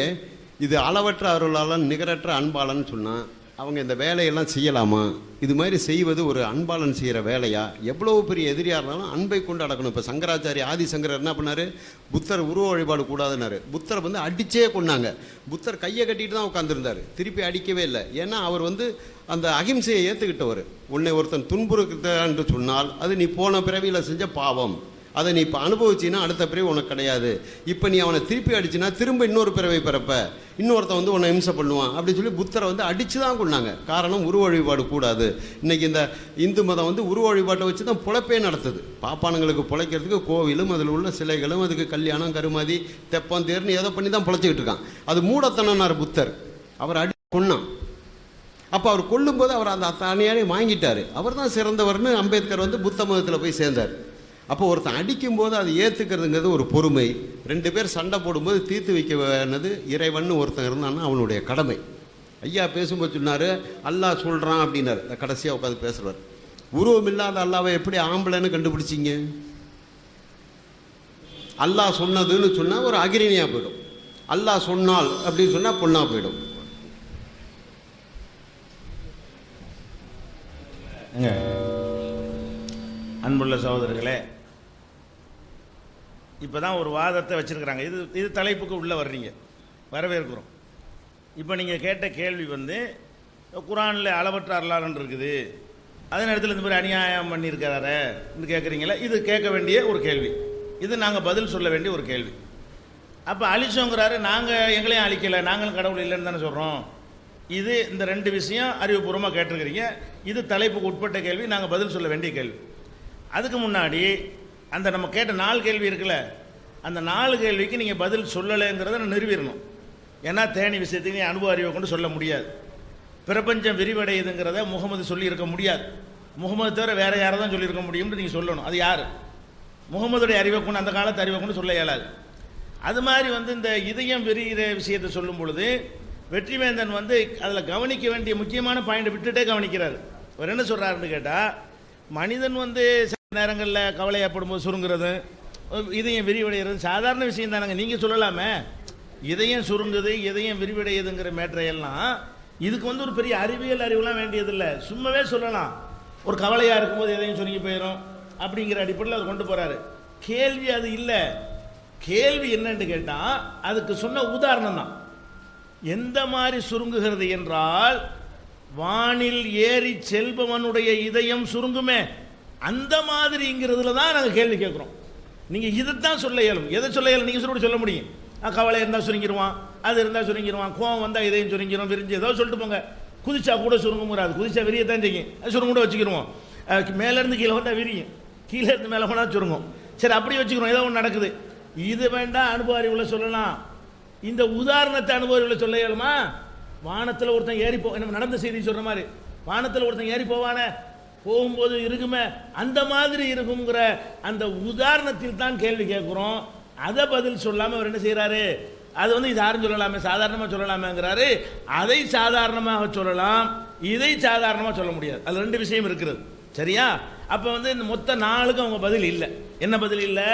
இது அளவற்ற அருளாளன் நிகரற்ற அன்பாளன் சொன்னால் அவங்க இந்த வேலையெல்லாம் செய்யலாமா? இது மாதிரி செய்வது ஒரு அன்பாளன் செய்கிற வேலையா? எவ்வளோ பெரிய எதிரியாக இருந்தாலும் அன்பை கொண்டு அடக்கணும். இப்போ சங்கராச்சாரிய ஆதிசங்கரர் என்ன பண்ணார்? புத்தர் உருவ வழிபாடு கூடாதுன்னாரு. புத்தரை வந்து அடிச்சே கொண்டாங்க. புத்தர் கையை கட்டிட்டு தான் உட்காந்துருந்தார், திருப்பி அடிக்கவே இல்லை. ஏன்னா அவர் வந்து அந்த அகிம்சையை ஏற்றுக்கிட்டவர். உன்னை ஒருத்தன் துன்புறுத்தான்னு சொன்னால் அது நீ போன பிறவியில் செஞ்ச பாவம், அதை நீ இப்போ அனுபவிச்சின்னா அடுத்த பிறவி உனக்கு கிடையாது. இப்போ நீ அவனை திருப்பி அடிச்சுன்னா திரும்ப இன்னொரு பிறவை பிறப்ப, இன்னொருத்தன் வந்து உன்னை இம்சை பண்ணுவான் அப்படின்னு சொல்லி புத்தரை வந்து அடித்து தான் கொண்டாங்க. காரணம் உருவ வழிபாடு கூடாது. இன்றைக்கி இந்த இந்து மதம் வந்து உருவ வழிபாட்டை வச்சு தான் பிழைப்பே நடத்துது. பாப்பானுங்களுக்கு பிழைக்கிறதுக்கு கோவிலும் அதில் உள்ள சிலைகளும் அதுக்கு கல்யாணம் கருமாதி தெப்பம் தேர்னு எதை பண்ணி தான் பிழைச்சிக்கிட்டு இருக்கான். அது மூடத்தனார் புத்தர். அவர் அடி கொன்னான். அப்போ அவர் கொல்லும்போது அவர் அந்த தனியாரே வாங்கிட்டார். அவர் தான் சிறந்தவர்னு அம்பேத்கர் வந்து புத்த மதத்தில் போய் சேர்ந்தார். அப்போ ஒருத்தன் அடிக்கும்போது அதை ஏற்றுக்கிறதுங்கிறது ஒரு பொறுமை. 2 பேர் சண்டை போடும்போது தீர்த்து வைக்க வேண்டியது இறைவன் ஒருத்தன் இருந்தான்னா அவனுடைய கடமை. ஐயா பேசும்போது சொன்னார், அல்லாஹ் சொல்கிறான் அப்படின்னாரு. கடைசியாக உட்காந்து பேசுகிறார். உருவம் இல்லாத அல்லாவை எப்படி ஆம்பளைன்னு கண்டுபிடிச்சிங்க? அல்லாஹ் சொன்னதுன்னு சொன்னால் ஒரு அகிரினியாக போயிடும். அல்லாஹ் சொன்னால் அப்படின்னு சொன்னால் பொண்ணாக போயிடும். அன்புள்ள சகோதரர்களே, இப்போ தான் ஒரு வாதத்தை வச்சுருக்கிறாங்க. இது தலைப்புக்கு உள்ளே வர்றீங்க, வரவேற்கிறோம். இப்போ நீங்கள் கேட்ட கேள்வி வந்து குரானில் அளவற்ற அருளாளன் இருக்குது, அதே நேரத்தில் இந்த மாதிரி அநியாயம் பண்ணியிருக்கிறாரு கேட்குறீங்களா? இது கேட்க வேண்டிய ஒரு கேள்வி. இது நாங்கள் பதில் சொல்ல வேண்டிய ஒரு கேள்வி. அப்போ அழிச்சோங்கிறாரு, நாங்கள் எங்களையும் அழிக்கலை, நாங்களும் கடவுள் இல்லைன்னு தானே சொல்கிறோம். இது இந்த 2 விஷயம் அறிவுபூர்வமாக கேட்டிருக்கிறீங்க. இது தலைப்புக்கு உட்பட்ட கேள்வி, நாங்கள் பதில் சொல்ல வேண்டிய கேள்வி. அதுக்கு முன்னாடி அந்த நம்ம கேட்ட 4 கேள்வி இருக்குல்ல, அந்த 4 கேள்விக்கு நீங்கள் பதில் சொல்லலைங்கிறத நிறுவிடணும். ஏன்னா தேனி விஷயத்துக்கு நீ அனுபவ அறிவை கொண்டு சொல்ல முடியாது. பிரபஞ்சம் விரிவடையுதுங்கிறத முகமது சொல்லியிருக்க முடியாது. முகமது தவிர வேறு யாரை தான் சொல்லியிருக்க முடியும்னு நீங்கள் சொல்லணும். அது யார்? முகமதுடைய அறிவை கொண்டு, அந்த காலத்து அறிவை கொண்டு சொல்ல இயலாது. அது மாதிரி வந்து இந்த இதயம் விரிகிற விஷயத்தை சொல்லும் பொழுது வெற்றிவேந்தன் வந்து அதில் கவனிக்க வேண்டிய முக்கியமான பாயிண்ட் விட்டுட்டே கவனிக்கிறார். அவர் என்ன சொல்கிறாருன்னு கேட்டால், மனிதன் வந்து சில நேரங்களில் கவலை ஏற்படும் போது சுருங்குறது, இதயம் விரிவடைகிறது சாதாரண விஷயம் தானங்க. நீங்கள் சொல்லலாமே இதயம் சுருங்குது, இதயம் விரிவடையுதுங்கிற மேற்றையெல்லாம் இதுக்கு வந்து ஒரு பெரிய அறிவியல் அறிவுலாம் வேண்டியதில்லை, சும்மாவே சொல்லலாம். ஒரு கவலையாக இருக்கும்போது இதயம் சுருங்கி போயிடும் அப்படிங்கிற அடிப்படையில் அதை கொண்டு போகிறாரு. கேள்வி அது இல்லை. கேள்வி என்னன்னு கேட்டால் அதுக்கு சொன்ன உதாரணம் தான். எந்த மாதிரி சுருங்குகிறது என்றால், வானில் ஏறி செல்பவனுடைய இதயம் சுருங்குமே, அந்த மாதிரிங்கிறதுல தான் நாங்கள் கேள்வி கேட்குறோம். நீங்கள் இதைத்தான் சொல்ல இயலும். எதை சொல்ல இயலும்? நீங்கள் சொல்ல முடியும். கவலை இருந்தால் சுருங்கிடுவான், அது இருந்தால் சுருங்கிடுவான், கோவம் வந்தால் இதயம் சுருங்கிடும், விரிஞ்சு ஏதோ சொல்லிட்டு போங்க. குதிச்சா கூட சுருங்குறாது, குதிச்சா விரியத்தான் செய்யும், அது சுருங்க கூட வச்சுக்கிடுவோம். மேலேருந்து கீழே வந்தால் விரியும், கீழே இருந்து மேலே போனால் சுருங்கும். சரி, அப்படி வச்சுக்கிறோம். ஏதோ ஒன்று நடக்குது. இது வேண்டாம், அனுபவ அறிவுள்ள சொல்லலாம். இந்த உதாரணத்தை அனுபவ அறிவுள்ள சொல்ல இயலுமா? வானத்தில் ஒருத்தன் ஏறி நம்ம நடந்த செய்தி சொல்கிற மாதிரி வானத்தில் ஒருத்தன் ஏறி போவானே, போகும்போது இருக்குமே, அந்த மாதிரி இருக்குங்கிற அந்த உதாரணத்தில் தான் கேள்வி கேட்குறோம். அதை பதில் சொல்லாமல் அவர் என்ன செய்கிறாரு? அது வந்து இது யாரும் சொல்லலாமே, சாதாரணமாக சொல்லலாமேங்கிறாரு. அதை சாதாரணமாக சொல்லலாம், இதை சாதாரணமாக சொல்ல முடியாது. அது 2 விஷயம் இருக்கிறது. சரியா? அப்போ வந்து இந்த மொத்த 4க்கும் அவங்க பதில் இல்லை. என்ன பதில் இல்லை?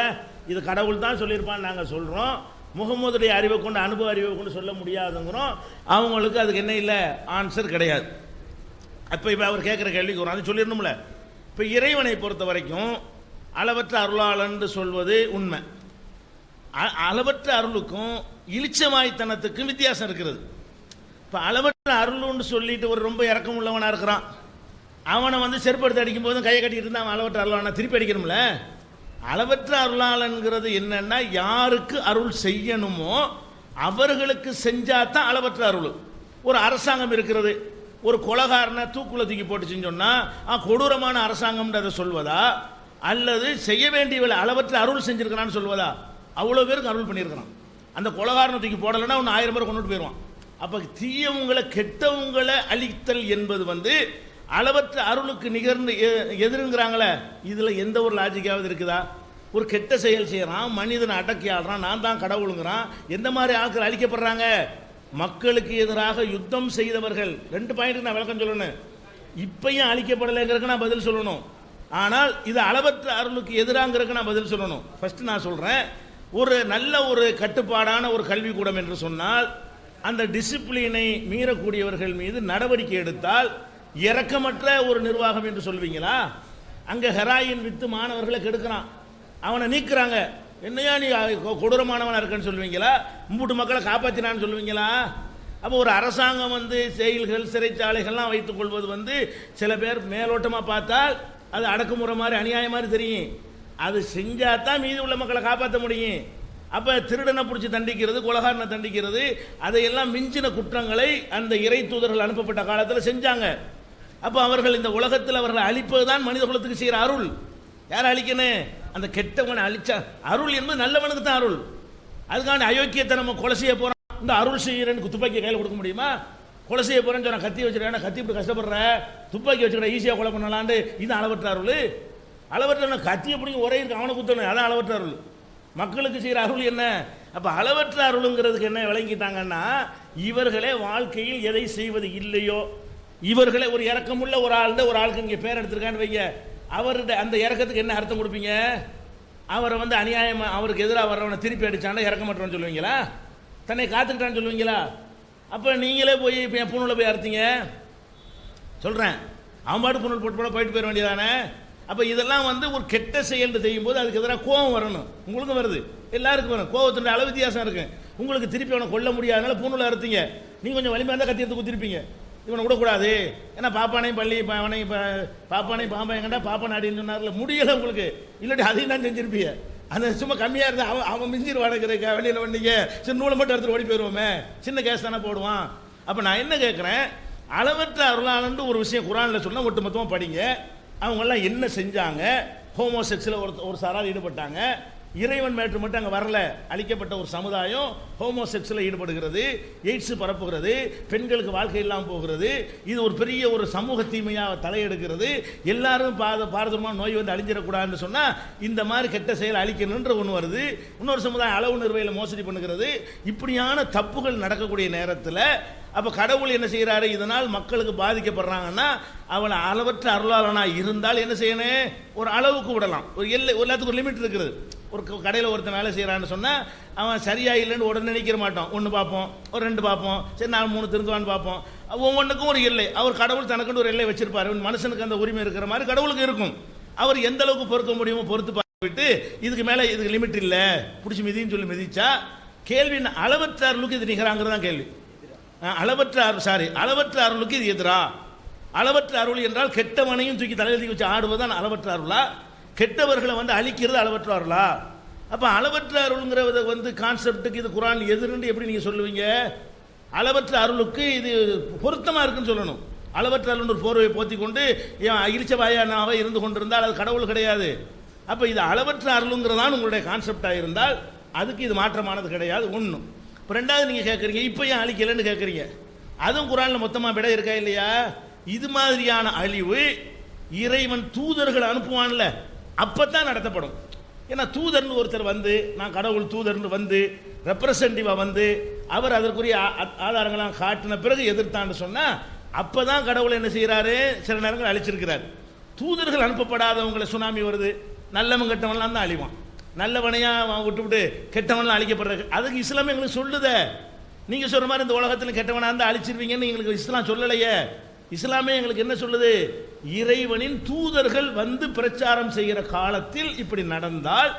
இது கடவுள் தான் சொல்லியிருப்பான்னு நாங்கள் சொல்கிறோம். முகமதுடைய அறிவை கொண்டு, அனுபவ அறிவை கொண்டு சொல்ல முடியாதுங்கிறோம். அவங்களுக்கு அதுக்கு என்ன இல்லை, ஆன்சர் கிடையாது. இப்போ அவர் கேட்குற கேள்விக்கு வரும், அது சொல்லிடணும்ல. இப்போ இறைவனை பொறுத்த வரைக்கும் அளவற்ற அருளாளன் சொல்வது உண்மை. அளவற்ற அருளுக்கும் இளிச்சமாய்த்தனத்துக்கும் வித்தியாசம் இருக்கிறது. இப்போ அளவற்ற அருள்னு சொல்லிட்டு ஒரு ரொம்ப இறக்கம் உள்ளவனாக இருக்கிறான், அவனை வந்து செருப்படுத்தி அடிக்கும் போதும் கையை கட்டிட்டு இருந்தால் அவன் அளவற்ற அருளாளனை திருப்பி அடிக்கணும்ல. அளவற்ற அருளாளன்கிறது என்னன்னா, யாருக்கு அருள் செய்யணுமோ அவர்களுக்கு செஞ்சாதான் அளவற்ற அருள். ஒரு அரசாங்கம் இருக்கிறது, ஒரு கொலகாரனை தூக்குல தூக்கி போட்டு செஞ்சோன்னா கொடூரமான அரசாங்கம்னு அதை சொல்வதா, அல்லது செய்ய வேண்டிய அளவற்ற அருள் செஞ்சிருக்கிறான்னு சொல்வதா? அவ்வளோ பேருக்கு அருள் பண்ணியிருக்கிறான். அந்த கொலகாரனை தூக்கி போடலைன்னா ஒன்று 1000 பேரை கொண்டுட்டு போயிடுவான். அப்போ தீயவங்களை கெட்டவங்களை அழித்தல் என்பது வந்து அளவற்ற அருளுக்கு நிகர்ந்து எதிர்ங்கிறாங்களே. இதில் எந்த ஒரு லாஜிக்காவது இருக்குதா? ஒரு கெட்ட செயல் செய்கிறான், மனிதனை அடக்கி ஆடுறான், நான் தான் கடவுளுங்கிறான். எந்த மாதிரி ஆட்கள் அழிக்கப்படுறாங்க? மக்களுக்கு எதிராக யுத்தம் செய்தவர்கள். 2 பாயிண்ட்டுக்கு நான் விளக்கம் சொல்லணும். இப்பயும் அழிக்கப்படலைங்கிறதுக்கு நான் பதில் சொல்லணும். ஆனால் இது அளவற்ற அருளுக்கு எதிராங்கிறதுக்கு நான் பதில் சொல்லணும். ஃபர்ஸ்ட் நான் சொல்றேன், ஒரு நல்ல ஒரு கட்டுப்பாடான ஒரு கல்விக்கூடம் என்று சொன்னால் அந்த டிசிப்ளினை மீறக்கூடியவர்கள் மீது நடவடிக்கை எடுத்தால் இரக்கமற்ற ஒரு நிர்வாகம் என்று சொல்வீங்களா? அங்க ஹெராயின் வித்து மாணவர்களை கெடுக்கிறான், அவனை நீக்குறாங்க, என்னையா நீ கொடூரமானவனா இருக்கன்னு சொல்லுவீங்களா? மூட்டு மக்களை காப்பாற்றினான்னு சொல்லுவீங்களா? அப்போ ஒரு அரசாங்கம் வந்து செயல்கள் சிறைச்சாலைகள்லாம் வைத்துக் கொள்வது சில பேர் மேலோட்டமாக பார்த்தால் அது அடக்குமுறை மாதிரி அநியாயம் மாதிரி தெரியும். அது செஞ்சால் தான் மீதி உள்ள மக்களை காப்பாற்ற முடியும். அப்போ திருடனை பிடிச்சி தண்டிக்கிறது, கொலகாரனை தண்டிக்கிறது, அதையெல்லாம் மிஞ்சின குற்றங்களை அந்த இறை தூதர்கள் அனுப்பப்பட்ட காலத்தில் செஞ்சாங்க. அப்போ அவர்கள் இந்த உலகத்தில் அவர்களை அழிப்பது தான் மனித குலத்துக்கு செய்கிற அருள். யார் அழிக்கணும்? அந்த கெட்டவனை அழிச்சா அருள் என்பது நல்லவனுக்கு தான் அருள். அதுக்கான அயோக்கியத்தை நம்ம கொலை செய்ய போகிறோம், இந்த அருள் செய்கிறேன்னு துப்பாக்கி கையில் கொடுக்க முடியுமா? கொலை செய்ய போகிறேன்னு சொன்னால் கத்தி வச்சுருக்கேன், கத்தி இப்படி கஷ்டப்படுற, துப்பாக்கி வச்சுக்கிற ஈஸியாக கொலை பண்ணலான்னு, இது அளவற்ற அருள். அளவற்ற கத்தியை பிடிங்க ஒரே இருக்கு அவனை குத்தணும், அதான் அளவற்ற அருள். மக்களுக்கு செய்கிற அருள் என்ன? அப்போ அளவற்ற அருளுங்கிறதுக்கு என்ன விளங்கிட்டாங்கன்னா, இவர்களே வாழ்க்கையில் எதை செய்வது இல்லையோ, இவர்களே ஒரு இறக்கமுள்ள ஒரு ஆளுக்கு இங்கே பேர் எடுத்திருக்கான்னு வைங்க, அவருடைய அந்த இறக்கத்துக்கு என்ன அர்த்தம் கொடுப்பீங்க? அவரை வந்து அநியாயமாக அவருக்கு எதிராக வர்றவனை திருப்பி அடிச்சாண்டா இறக்கமாட்டோன்னு சொல்லுவீங்களா? தன்னை காத்துக்கிட்டான்னு சொல்லுவீங்களா? அப்போ நீங்களே போய் இப்போ என் பூணூலை போய் அறுத்தீங்க சொல்கிறேன், அவன் பாட்டு பூணூல் போட்டு போயிட்டு போயிட வேண்டியதானே? அப்போ இதெல்லாம் வந்து ஒரு கெட்ட செயல் செய்யும்போது அதுக்கு எதிராக கோபம் வரணும். உங்களுக்கும் வருது, எல்லாருக்கும் வரும். கோபத்தினுடைய அளவு வித்தியாசம் இருக்கு. உங்களுக்கு திருப்பி அவனை கொல்ல முடியாதனால பூணூலை அறுத்தீங்க, நீங்கள் கொஞ்சம் வலிமையாக இருந்தால் கத்தி எடுத்து குத்திருப்பீங்க. இவனை விடக்கூடாது, ஏன்னா பாப்பானையும் பள்ளி அவனையும் பாப்பானையும் பாம்பா எங்கண்டா பாப்பா நாடின்னு சொன்னார்ல, முடியலை உங்களுக்கு, இல்லாட்டி அதையும் தான் செஞ்சிருப்பீங்க. அந்த சும்மா கம்மியாக இருந்தால் அவன் மிஞ்சிரு வாடகைக்க வெளியில் வண்டிங்க, சின்ன நூலை மட்டும் எடுத்துட்டு ஓடி போயிடுவோமே, சின்ன கேஸ் தானே போடுவான். அப்போ நான் என்ன கேட்குறேன், அளவற்ற அருளாளன்னு ஒரு விஷயம் குரானில் சொன்னால் ஒட்டு மொத்தமாக படிங்க. அவங்கெல்லாம் என்ன செஞ்சாங்க? ஹோமோசெக்ஸில் ஒரு சாரார் ஈடுபட்டாங்க. இறைவன் மேற்று மட்டும் அங்கே வரல, அழிக்கப்பட்ட ஒரு சமுதாயம் ஹோமோசெக்ஸில் ஈடுபடுகிறது, எய்ட்ஸ் பரப்புகிறது, பெண்களுக்கு வாழ்க்கை இல்லாமல் போகிறது, இது ஒரு பெரிய ஒரு சமூக தீமையாக தலையெடுக்கிறது. எல்லாரும் பாரதூரமான நோய் வந்து அழிஞ்சிடக்கூடாதுன்னு சொன்னால் இந்த மாதிரி கெட்ட செயல் அழிக்கணுன்ற ஒன்று வருது. இன்னொரு சமுதாயம் அளவு நிர்வையில் மோசடி பண்ணுகிறது. இப்படியான தப்புகள் நடக்கக்கூடிய நேரத்தில் அப்போ கடவுள் என்ன செய்கிறாரு? இதனால் மக்களுக்கு பாதிக்கப்படுறாங்கன்னா அவனை அளவற்ற அருளாளனாக இருந்தால் என்ன செய்யணும்? ஒரு அளவுக்கு விடலாம். ஒரு எல்லை, எல்லாத்துக்கும் ஒரு லிமிட் இருக்குது. ஒரு கடையில் ஒருத்தன் வேலை செய்கிறான்னு சொன்னால் அவன் சரியாக இல்லைன்னு உடனே நினைக்கிற மாட்டோம். ஒன்று பார்ப்போம், ஒரு 2 பார்ப்போம், சரி 4 3 திருந்துவான்னு பார்ப்போம். ஒவ்வொன்றுக்கும் ஒரு எல்லை. அவர் கடவுள் தனக்குன்னு ஒரு எல்லை வச்சிருப்பார். மனுஷனுக்கு அந்த உரிமை இருக்கிற மாதிரி கடவுளுக்கு இருக்கும். அவர் எந்த அளவுக்கு பொறுக்க முடியுமோ பொறுத்து பார்த்துட்டு இதுக்கு மேலே இதுக்கு லிமிட் இல்லை, பிடிச்சி மிதின்னு சொல்லி மிதிச்சா கேள்வி அளவற்ற அருளுக்கு இது நிகராங்கிறது தான் கேள்வி. அளவற்ற அருளுக்கு இது எதிரா? அளவற்ற அருள் என்றால் கெட்டவனையும் தூக்கி தலையில் வச்சு ஆடுவதுதான் அளவற்ற அருளா? கெட்டவர்களை வந்து அழிக்கிறது அளவற்ற அருளா? அப்போ அளவற்ற அருள்ங்கிறத வந்து கான்செப்டுக்கு இது குரான் எதிர்ன்னு எப்படி நீங்கள் சொல்லுவீங்க? அளவற்ற அருளுக்கு இது பொருத்தமாக இருக்குன்னு சொல்லணும். அளவற்ற அருள் ஒரு போர்வை போத்தி கொண்டு இழிச்ச வாயானாவை இருந்து கொண்டிருந்தால் அது கடவுள் கிடையாது. அப்போ இது அளவற்ற அருளுங்கிறதான் உங்களுடைய கான்செப்டாக இருந்தால் அதுக்கு இது மாற்றமானது கிடையாது. ஒன்று. இப்போ 2வது நீங்கள் கேட்குறீங்க, இப்போ ஏன் அழிக்கலைன்னு கேட்குறீங்க. அதுவும் குரானில் மொத்தமாக விட இருக்கா இல்லையா? இது மாதிரியான அழிவு இறைவன் தூதர்கள் அனுப்புவான்ல, அப்போ தான் நடத்தப்படும். ஏன்னா தூதர்னு ஒருத்தர் வந்து நான் கடவுள் தூதர்னு வந்து ரெப்ரசன்டேட்டிவாக வந்து அவர் அதற்குரிய ஆதாரங்களாம் காட்டின பிறகு எதிர்த்தான்னு சொன்னால் அப்போ தான் கடவுள் என்ன செய்கிறாரு? சில நேரங்கள் அழிச்சிருக்கிறார். தூதர்கள் அனுப்பப்படாதவங்களை சுனாமி வருது, நல்லவன் கெட்டவன்லாம் தான் அழிவான். நல்லவனையாக விட்டு கெட்டவன்லாம் அழிக்கப்படுறது. அதுக்கு இஸ்லாமே எங்களுக்கு சொல்லுத. நீங்கள் சொல்கிற மாதிரி இந்த உலகத்தில் கெட்டவனாக இருந்தால் அழிச்சிருவீங்கன்னு எங்களுக்கு இஸ்லாம் சொல்லலையே. இஸ்லாமே எங்களுக்கு என்ன சொல்லுது? இறைவனின் தூதர்கள் வந்து பிரச்சாரம் செய்கிற காலத்தில் இப்படி நடந்தால்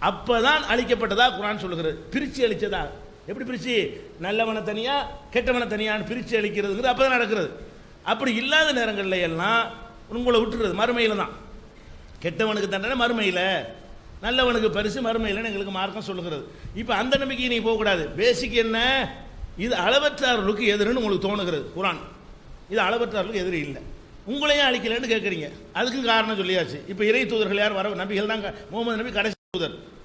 அப்பதான் அழிக்கப்பட்டதா குரான் சொல்லுகிறது. பிரித்து அழிச்சதா? எப்படி பிரிச்சு? நல்லவனை தனியா கெட்டவனை தனியான்னு பிரித்து அழிக்கிறதுங்கிறது அப்பதான் நடக்கிறது. அப்படி இல்லாத நேரங்களில் எல்லாம் உங்களை விட்டுறது மறுமையில் தான். கெட்டவனுக்கு தண்டனை மறுமையில், நல்லவனுக்கு பரிசு மறுமையில் எங்களுக்கு மார்க்கம் சொல்லுகிறது. இப்போ அந்த நம்பிக்கை நீ போகக்கூடாது. பேசிக் என்ன? இது அளவற்ற அருளுக்கு எதிர்ன்னு உங்களுக்கு தோணுகிறது குரான். இது அளவற்ற அருளுக்கு எதிரி இல்லை. உங்களையும் அழிக்கலன்னு கேட்குறீங்க. அதுக்கும் காரணம் சொல்லியாச்சு. இப்போ இறை தூதர்கள் யார் வர? நபிகள் தான். முகமது நபி கடைசி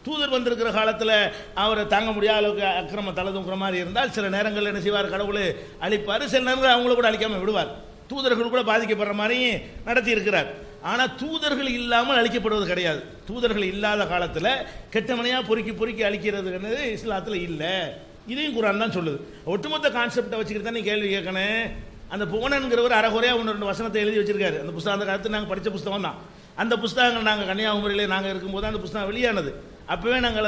தூதர் வந்திருக்கிற காலத்தில் அவரை தாங்க முடியாத அளவுக்கு அக்கிரம தலதுங்கிற மாதிரி இருந்தால் சில நேரங்களில் என்ன செய்வார்? கடவுள் அழிப்பார். சில நேரங்கள் அவங்கள கூட அழிக்காமல் விடுவார். தூதர்கள் கூட பாதிக்கப்படுற மாதிரியும் நடத்தி இருக்கிறார். ஆனால் தூதர்கள் இல்லாமல் அழிக்கப்படுவது கிடையாது. தூதர்கள் இல்லாத காலத்தில் கெட்டமனையாக பொறுக்கி அழிக்கிறதுங்கிறது இஸ்லாத்தில் இல்லை. இதையும் குரான் தான் சொல்லுது. ஒட்டுமொத்த கான்செப்டை வச்சுக்கிட்டு தான் நீ கேள்வி கேட்கணும். அந்த புவனன்கிறவர் அறகுறையாக 1-2 வசனத்தை எழுதி வச்சிருக்காரு. அந்த புத்தகம் அந்த காலத்தில் நாங்கள் படித்த புத்தகம் தான். அந்த புஸ்தகங்கள் நாங்கள் கன்னியாகுமரியிலே நாங்கள் இருக்கும்போது அந்த புஸ்தகம் வெளியானது. அப்போவே நாங்கள்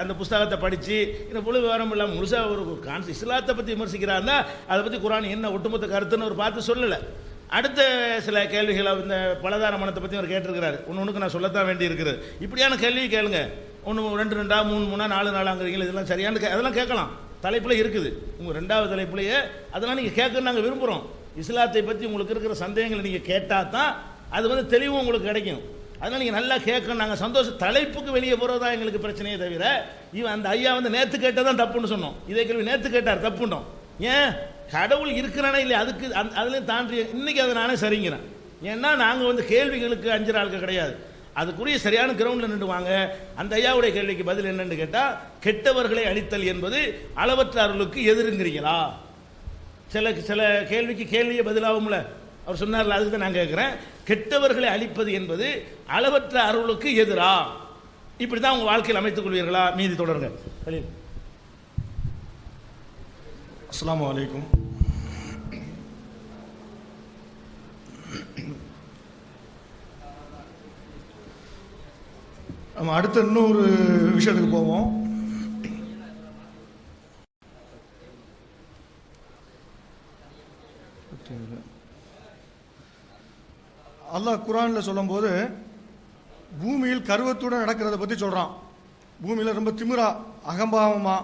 அந்த புஸ்தகத்தை படித்து இந்த புழு விவரம் இல்லாமல் முழுசாக ஒரு இஸ்லாத்தை பற்றி விமர்சிக்கிறாருன்னா அதை பற்றி குர்ஆன் என்ன ஒட்டுமொத்த கருத்துன்னு ஒரு பார்த்து சொல்லலை. அடுத்த சில கேள்விகளை இந்த பலதார மனத்தை பற்றி அவர் கேட்டிருக்கிறாரு. ஒன்றுக்கு நான் சொல்லத்தான் வேண்டி இருக்கிறது. இப்படியான கேள்வி கேளுங்க. 1 2 2 3 3 4 4 இதெல்லாம் சரியான அதெல்லாம் கேட்கலாம். தலைப்பில் இருக்குது. உங்கள் 2வது தலைப்புலையே அதெல்லாம் நீங்கள் கேட்கணும்னு நாங்கள் விரும்புகிறோம். இஸ்லாத்தை பற்றி உங்களுக்கு இருக்கிற சந்தேகங்களை நீங்கள் கேட்டால் தான் அது தெளிவும் உங்களுக்கு கிடைக்கும். அதனால் நீங்கள் நல்லா கேட்கணும். நாங்கள் சந்தோஷம் தலைப்புக்கு வெளியே போகிறது தான் எங்களுக்கு பிரச்சனையே தவிர இவன் அந்த ஐயா நேற்று கேட்டதான் தப்புன்னு சொன்னோம். இதே கேள்வி நேற்று கேட்டார் தப்புண்டோம். ஏன் கடவுள் இருக்கிறானே இல்லை அதுக்கு அதுலேயும் தாண்டி இன்னைக்கு அதை நானே சரிங்கிறேன். ஏன்னா நாங்கள் கேள்விகளுக்கு அஞ்சுற ஆளுக்கு கிடையாது. அதுக்குரிய சரியான கிரவுண்டில் நின்றுவாங்க. அந்த ஐயாவுடைய கேள்விக்கு பதில் என்னன்னு கேட்டால், கெட்டவர்களை அழித்தல் என்பது அளவற்ற அருளுக்கு எதிருங்கிறீங்களா? சில கேள்விக்கு கேள்வியே பதிலாகும்ல. அவர் சொன்னார்ல, அதுக்கு தான் நான் கேட்குறேன். கெட்டவர்களை அழிப்பது என்பது அளவற்ற அருளுக்கு எதிரா? இப்படி தான் உங்கள் வாழ்க்கையில் அமைத்துக் கொள்வீர்களா? மீதி தொடருங்க. அஸ்ஸலாமு அலைக்கும். நம்ம அடுத்த இன்னொரு விஷயத்துக்கு போவோம். அல்லாஹ் குர்ஆன்ல சொல்லும்போது பூமியில் கர்வத்துடன் நடக்கிறத பற்றி சொல்கிறான். பூமியில் ரொம்ப திமிரா அகம்பாவமா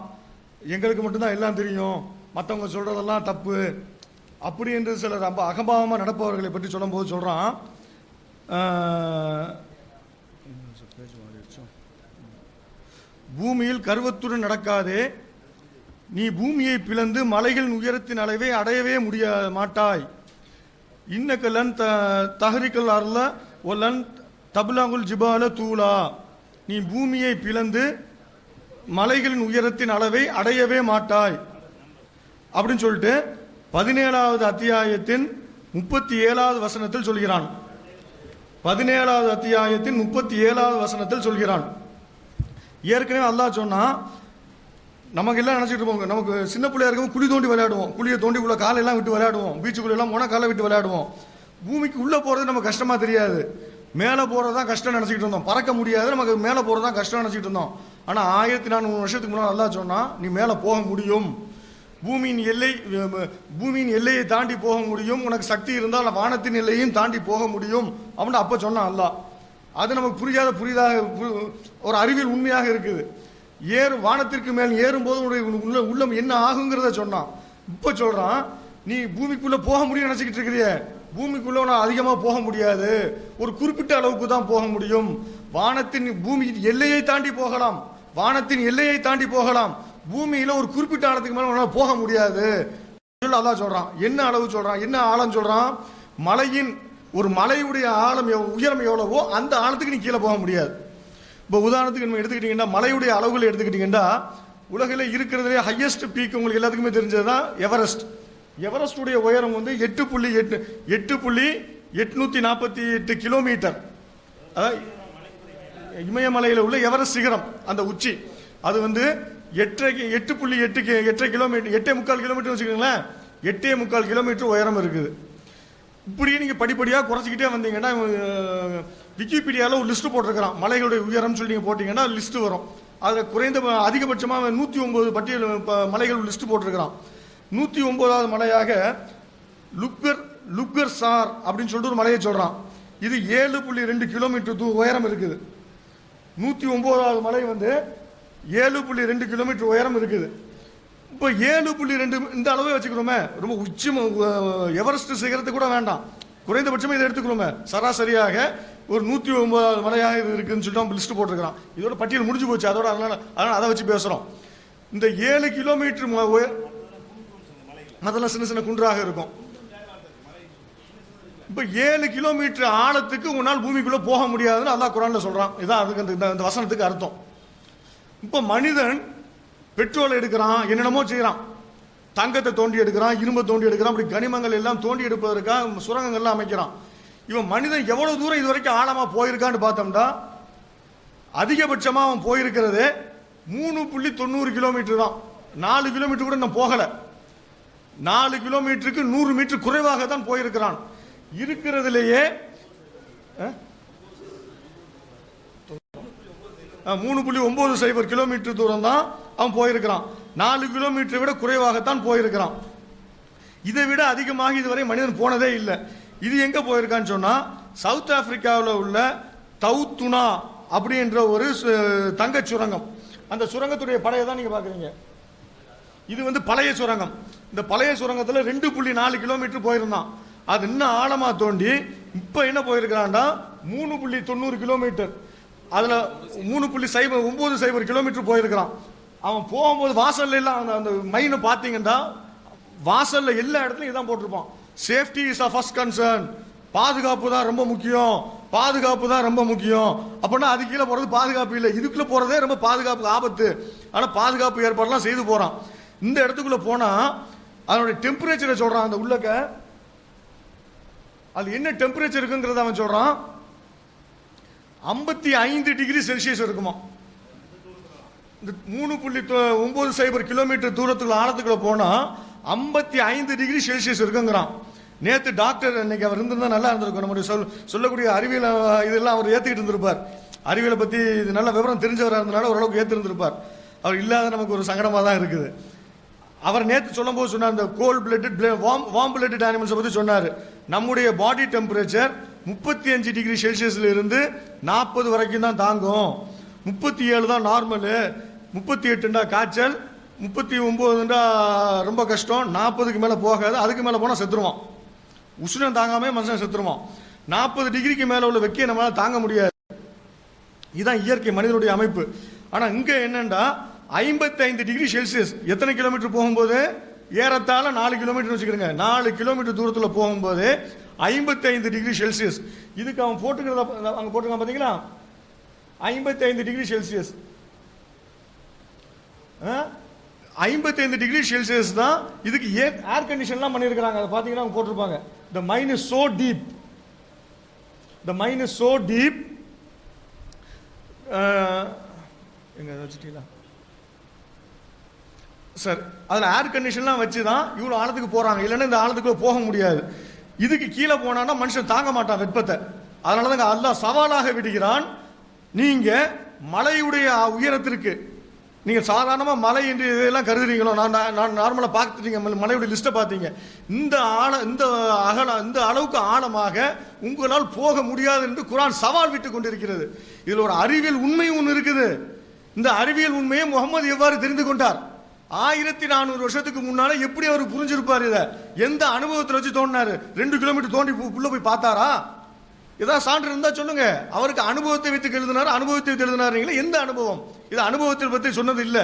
எங்களுக்கு மட்டும்தான் எல்லாம் தெரியும், மற்றவங்க சொல்கிறதெல்லாம் தப்பு அப்படி என்று சிலர் ரொம்ப அகம்பாவமாக நடப்பவர்களை பற்றி சொல்லும்போது சொல்கிறான், பூமியில் கர்வத்துடன் நடக்காதே, நீ பூமியை பிளந்து மலைகளின் உயரத்தின் அளவை அடையவே மாட்டாய். இன்னக்கலன் தஹரிக்கல் அர்ல ஒலன் தபுலாங்குல் ஜிபால தூலா, நீ பூமியை பிளந்து மலைகளின் உயரத்தின் அளவை அடையவே மாட்டாய் அப்படின்னு சொல்லிட்டு 17வது அத்தியாயத்தின் 37வது வசனத்தில் சொல்கிறான். 17வது அத்தியாயத்தின் 37வது வசனத்தில் சொல்கிறான். ஏற்கனவே அல்லாஹ் சொன்னா, நமக்கு எல்லாம் நினைச்சிட்டு இருப்போம், நமக்கு சின்ன பிள்ளையா இருக்கும் குழி தோண்டி விளையாடுவோம், குழியை தோண்டி உள்ள காலையெல்லாம் விட்டு விளையாடுவோம், பீச்சுக்குள்ள எல்லாம் போனால் காலை விட்டு விளையாடுவோம். பூமிக்கு உள்ள போறது நமக்கு கஷ்டமா தெரியாது, மேலே போறது தான் கஷ்டம் நினைச்சிட்டு இருந்தோம். பறக்க முடியாது, நமக்கு மேலே போறது தான் கஷ்டம் நினைச்சிட்டு இருந்தோம். ஆனா 1400 வருஷத்துக்கு முன்னாடி அல்லாஹ் சொன்னா, நீ மேலே போக முடியும், பூமியின் எல்லையை தாண்டி போக முடியும், உனக்கு சக்தி இருந்தால் வானத்தின் எல்லையும் தாண்டி போக முடியும் அப்படின்னு அப்ப சொன்னான் அல்லாஹ். அது நமக்கு புரிதாக ஒரு அறிவியல் உண்மையாக இருக்குது. வானத்திற்கு மேல் ஏறும்போது உன்னுடைய உள்ளம் என்ன ஆகுங்கிறத சொன்னான். இப்ப சொல்றான், நீ பூமிக்குள்ள போக முடியும் நினைச்சுக்கிட்டு இருக்கிறிய, பூமிக்குள்ள நான் அதிகமா போக முடியாது, ஒரு குறிப்பிட்ட அளவுக்கு தான் போக முடியும். வானத்தின் பூமியின் எல்லையை தாண்டி போகலாம், வானத்தின் எல்லையை தாண்டி போகலாம், பூமியில ஒரு குறிப்பிட்ட ஆழத்துக்கு மேல உன்னால போக முடியாது அல்லாஹ் சொல்றான். என்ன அளவு சொல்றான், என்ன ஆழம் சொல்றான்? ஒரு மலையுடைய ஆழம் உயரம் எவ்வளவோ அந்த ஆழத்துக்கு நீ கீழே போக முடியாது. இப்போ உதாரணத்துக்கு நம்ம எடுத்துக்கிட்டீங்கன்னா, மலையுடைய அளவுகளை எடுத்துக்கிட்டீங்கன்னா, உலகில் இருக்கிறதுலே ஹையஸ்ட் பீக் உங்களுக்கு எல்லாத்துக்குமே தெரிஞ்சதுதான் எவரெஸ்ட். எவரெஸ்டுடைய உயரம் 8.848 கிலோமீட்டர். அதாவது இமயமலையில் உள்ள எவரெஸ்ட் சிகரம் அந்த உச்சி, அது 8.8 கிலோமீட்டர், 8.25 கிலோமீட்டர் வச்சுக்கோங்களேன், 8.25 கிலோமீட்டர் உயரம் இருக்குது. இப்படியே நீங்க படிப்படியாக குறைச்சிக்கிட்டே வந்தீங்கன்னா, விக்கிபீடியாவில் ஒரு லிஸ்ட் போட்டிருக்கிறான், மலைகளுடைய உயரம் சொல்லி நீங்க போட்டீங்கன்னா லிஸ்ட் வரும். அதில் அதிகபட்சமாக 109 பட்டியல் மலைகள் லிஸ்ட் போட்டிருக்கிறான். 109வது மலையாக லுக்கர் சார் அப்படின்னு சொல்லிட்டு ஒரு மலையை சொல்றான். இது 7.2 கிலோமீட்டர் உயரம் இருக்குது. 109வது மலை 7.2 கிலோமீட்டர் உயரம் இருக்குது. இப்போ 7.2 இந்த அளவே வச்சுக்கிறோமே, ரொம்ப உச்சம் எவரெஸ்ட் சிகரத்து கூட வேண்டாம், குறைந்தபட்சமாக இதை எடுத்துக்கிறோமே, சராசரியாக ஒரு 109வது மலையாக இது இருக்குன்னு சொல்லிட்டு லிஸ்ட் போட்டிருக்கிறான். இதோட பட்டியல் முடிஞ்சு போச்சு, அதனால அதை வச்சு பேசுறோம். இந்த 7 கிலோமீட்டர் அதெல்லாம் சின்ன சின்ன குன்றாக இருக்கும். இப்ப 7 கிலோமீட்டர் ஆழத்துக்கு உன்னால் பூமிக்குள்ள போக முடியாதுன்னு அல்லாஹ் குர்ஆன்ல சொல்றான். இதான் அதுக்கு இந்த வசனத்துக்கு அர்த்தம். இப்ப மனிதன் பெட்ரோல் எடுக்கிறான், என்னென்னமோ செய்யறான், தங்கத்தை தோண்டி எடுக்கிறான், இரும்பை தோண்டி எடுக்கிறான், அப்படி கனிமங்கள் எல்லாம் தோண்டி எடுப்பதற்காக சுரங்கங்கள்லாம் அமைக்கிறான். இவன் மனிதன் எவ்வளவு தூரம் இது வரைக்கும் ஆழமா போயிருக்கான்னு பார்த்தோம்னா, அதிகபட்சமா அவன் போயிருக்கிறது 3.90 கிலோமீட்டர் தான். 4 கிலோமீட்டர் கூட நான் போகல. 4 கிலோமீட்டருக்கு 100 மீட்டர் குறைவாக தான் போயிருக்கிறான். இருக்கிறதுலேயே 3.90 கிலோமீட்டர் தூரம் தான் அவன் போயிருக்கிறான். 4 கிலோமீட்டரை விட குறைவாகத்தான் போயிருக்கிறான். இதை விட அதிகமாக இதுவரை மனிதன் போனதே இல்லை. இது எங்க போயிருக்கான்னு சொன்னா சவுத் ஆப்பிரிக்காவில் உள்ள தௌத்துனா அப்படின்ற ஒரு தங்க சுரங்கம். அந்த சுரங்கத்துடைய படையை தான் நீங்க பாக்குறீங்க. இது வந்து பழைய சுரங்கம். இந்த பழைய சுரங்கத்துல 2.4 கிலோமீட்டர் போயிருந்தான். அது இன்னும் ஆழமா தோண்டி இப்ப என்ன போயிருக்கிறான்டா 3.90 கிலோமீட்டர். அதுல 3.90 கிலோமீட்டர் போயிருக்கிறான். அவன் போகும்போது வாசல்ல எல்லாம் அந்த மைனை பாத்தீங்கன்னா வாசல்ல எல்லா இடத்துலயும் இதான் போட்டிருப்பான், safety is a first concern. பாதுகாப்பு தான் ரொம்ப முக்கியம், பாதுகாப்பு தான் ரொம்ப முக்கியம். அப்படின்னா அது கீழே போறது பாதுகாப்பு இல்லை, இதுக்குள்ள போறதே ரொம்ப பாதுகாப்பு ஆபத்து. ஆனா பாதுகாப்பு ஏற்பாடுலாம் செய்து போறான். இந்த இடத்துக்குள்ள போனா அதனுடைய டெம்பரேச்சரை சொல்றான். அந்த உள்ளக்க அது என்ன டெம்பரேச்சர் இருக்குங்கிறத அவன் சொல்றான். 55 டிகிரி செல்சியஸ் இருக்குமா. இந்த 3.90 கிலோமீட்டர் தூரத்துக்குள்ள ஆழத்துக்குள்ள போனா 55 டிகிரி செல்சியஸ் இருக்குங்கிறான். நேத்து டாக்டர் இன்னைக்கு அவர் இருந்திருந்தா நல்லா இருந்திருக்கும். நம்முடைய சொல்லக்கூடிய அறிவியல் இதெல்லாம் அவர் ஏத்துக்கிட்டு இருந்திருப்பார். அறிவியலை பத்தி இது நல்ல விவரம் தெரிஞ்சவராக இருந்தனால ஓரளவுக்கு ஏத்திருந்திருப்பார். அவர் இல்லாத நமக்கு ஒரு சங்கடமா தான் இருக்குது. அவர் நேற்று சொல்லும் போது சொன்னார், இந்த கோல்ட் பிளட்டட் வார்ம் பிளட்டட் அனிமல்ஸை பற்றி சொன்னார். நம்முடைய பாடி டெம்பரேச்சர் 35 டிகிரி செல்சியஸ்ல இருந்து 40 வரைக்கும் தான் தாங்கும். 37 தான் நார்மலு, 38 காய்ச்சல், 39 ரொம்ப கஷ்டம், 40க்கு மேலே போகாது. அதுக்கு மேலே போனால் செத்துருவான். உஷ்ணம் தாங்காம மனுஷன் செத்துருவான். 40 டிகிரிக்கு மேலே உள்ள வெக்கையை நம்மளால தாங்க முடியாது. இதுதான் இயற்கை மனிதனுடைய அமைப்பு. ஆனால் இங்கே என்னண்டா 55 டிகிரி செல்சியஸ் எத்தனை கிலோமீட்டர் போகும்போது ஏறத்தாழ 4 கிலோமீட்டர் வச்சுக்கிறேங்க. 4 கிலோமீட்டர் தூரத்தில் போகும்போது 55 டிகிரி செல்சியஸ். இதுக்கு அவன் போட்டுக்கிறத அங்கே போட்டுருக்கான் பார்த்தீங்களா, 55 டிகிரி செல்சியஸ். 55 டிகிரி செல்சியஸ் தான். இதுக்கு ஏர் கண்டிஷன்லாம் பண்ணியிருக்கிறாங்க. அதை பார்த்தீங்கன்னா அவங்க போட்டிருப்பாங்க, the mine is so deep, the mine is so deep. எங்க வச்சுட்டீங்களா சார்? அதில் ஏர் கண்டிஷன்லாம் வச்சு தான் இவ்வளோ ஆழத்துக்கு போகிறாங்க. இல்லைன்னா இந்த ஆழத்துக்குள்ள போக முடியாது. இதுக்கு கீழே போனான்னா மனுஷன் தாங்க மாட்டான் வெப்பத்தை. அதனால தான் அல்லாஹ் சவாலாக விடுகிறான், நீங்க மலையுடைய உயரத்திற்கு, நீங்க சாதாரணமாக மலை என்று இதெல்லாம் கருதுறீங்களோ, நான் நார்மலாக பார்த்துட்டீங்க மலையுடைய லிஸ்ட்டை பார்த்தீங்க, இந்த இந்த அளவுக்கு ஆழமாக உங்களால் போக முடியாது என்று குர்ஆன் சவால் விட்டு கொண்டிருக்கிறது. இதில் ஒரு அறிவியல் உண்மை ஒன்று இருக்குது. இந்த அறிவியல் உண்மையை முகமது எவ்வாறு தெரிந்து கொண்டார்? 1400 வருஷத்துக்கு முன்னால எப்படி அவர் புரிஞ்சிருப்பார்? இதை எந்த அனுபவத்தில் வச்சு தோண்டினாரு? 2 கிலோமீட்டர் தோண்டி உள்ள போய் பார்த்தாரா? ஏதாவது சான்று இருந்தா சொல்லுங்க. அவருக்கு அனுபவத்தை வைத்து எழுதினார், அனுபவத்தை வைத்து எழுதினாருங்களே, எந்த அனுபவம்? இது அனுபவத்தை பற்றி சொன்னது இல்லை.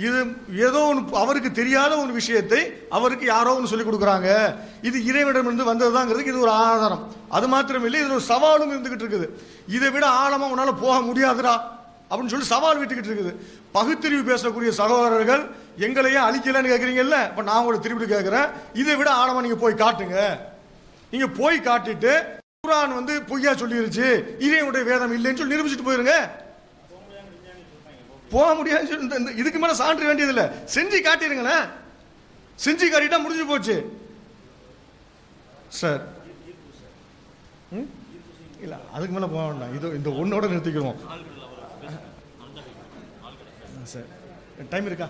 இது ஏதோ ஒன்று அவருக்கு தெரியாத ஒரு விஷயத்தை அவருக்கு யாரோ ஒன்று சொல்லிக் கொடுக்குறாங்க. இது இறைவனிடமிருந்து வந்ததுதாங்கிறதுக்கு இது ஒரு ஆதாரம். அது மாத்திரம் இல்லை, இது ஒரு சவாலும் இருந்துகிட்டு இருக்குது. இதை விட ஆழமா உன்னால போக முடியாதுடா அப்படின்னு சொல்லி சவால் விட்டுக்கிட்டு இருக்குது. பகுத்தறிவு பேசக்கூடிய சகோதரர்கள் எங்களையே அழிக்கலன்னு கேட்குறீங்கல்ல, இப்போ நான் உங்களை திருப்பி கேட்குறேன், இதை விட ஆழமா நீங்க போய் காட்டுங்க. நீங்க போய் காட்டிட்டு குர்ஆன் வந்து பொய்யா சொல்லிருச்சு, இறைவனுடைய வேதம் இல்லைன்னு சொல்லி நிரூபிச்சுட்டு போயிருங்க. போக முடியாது. இதுக்கு மேல சான்று வேண்டியதில்லை, செஞ்சு காட்டிருங்களேன். செஞ்சு காட்டிட்டா முடிஞ்சு போச்சு சார். இல்ல அதுக்கு மேல போக வேண்டாம், இது இந்த ஒன்னோட நிறுத்திக்கிறோம் சார். டைம் இருக்கா?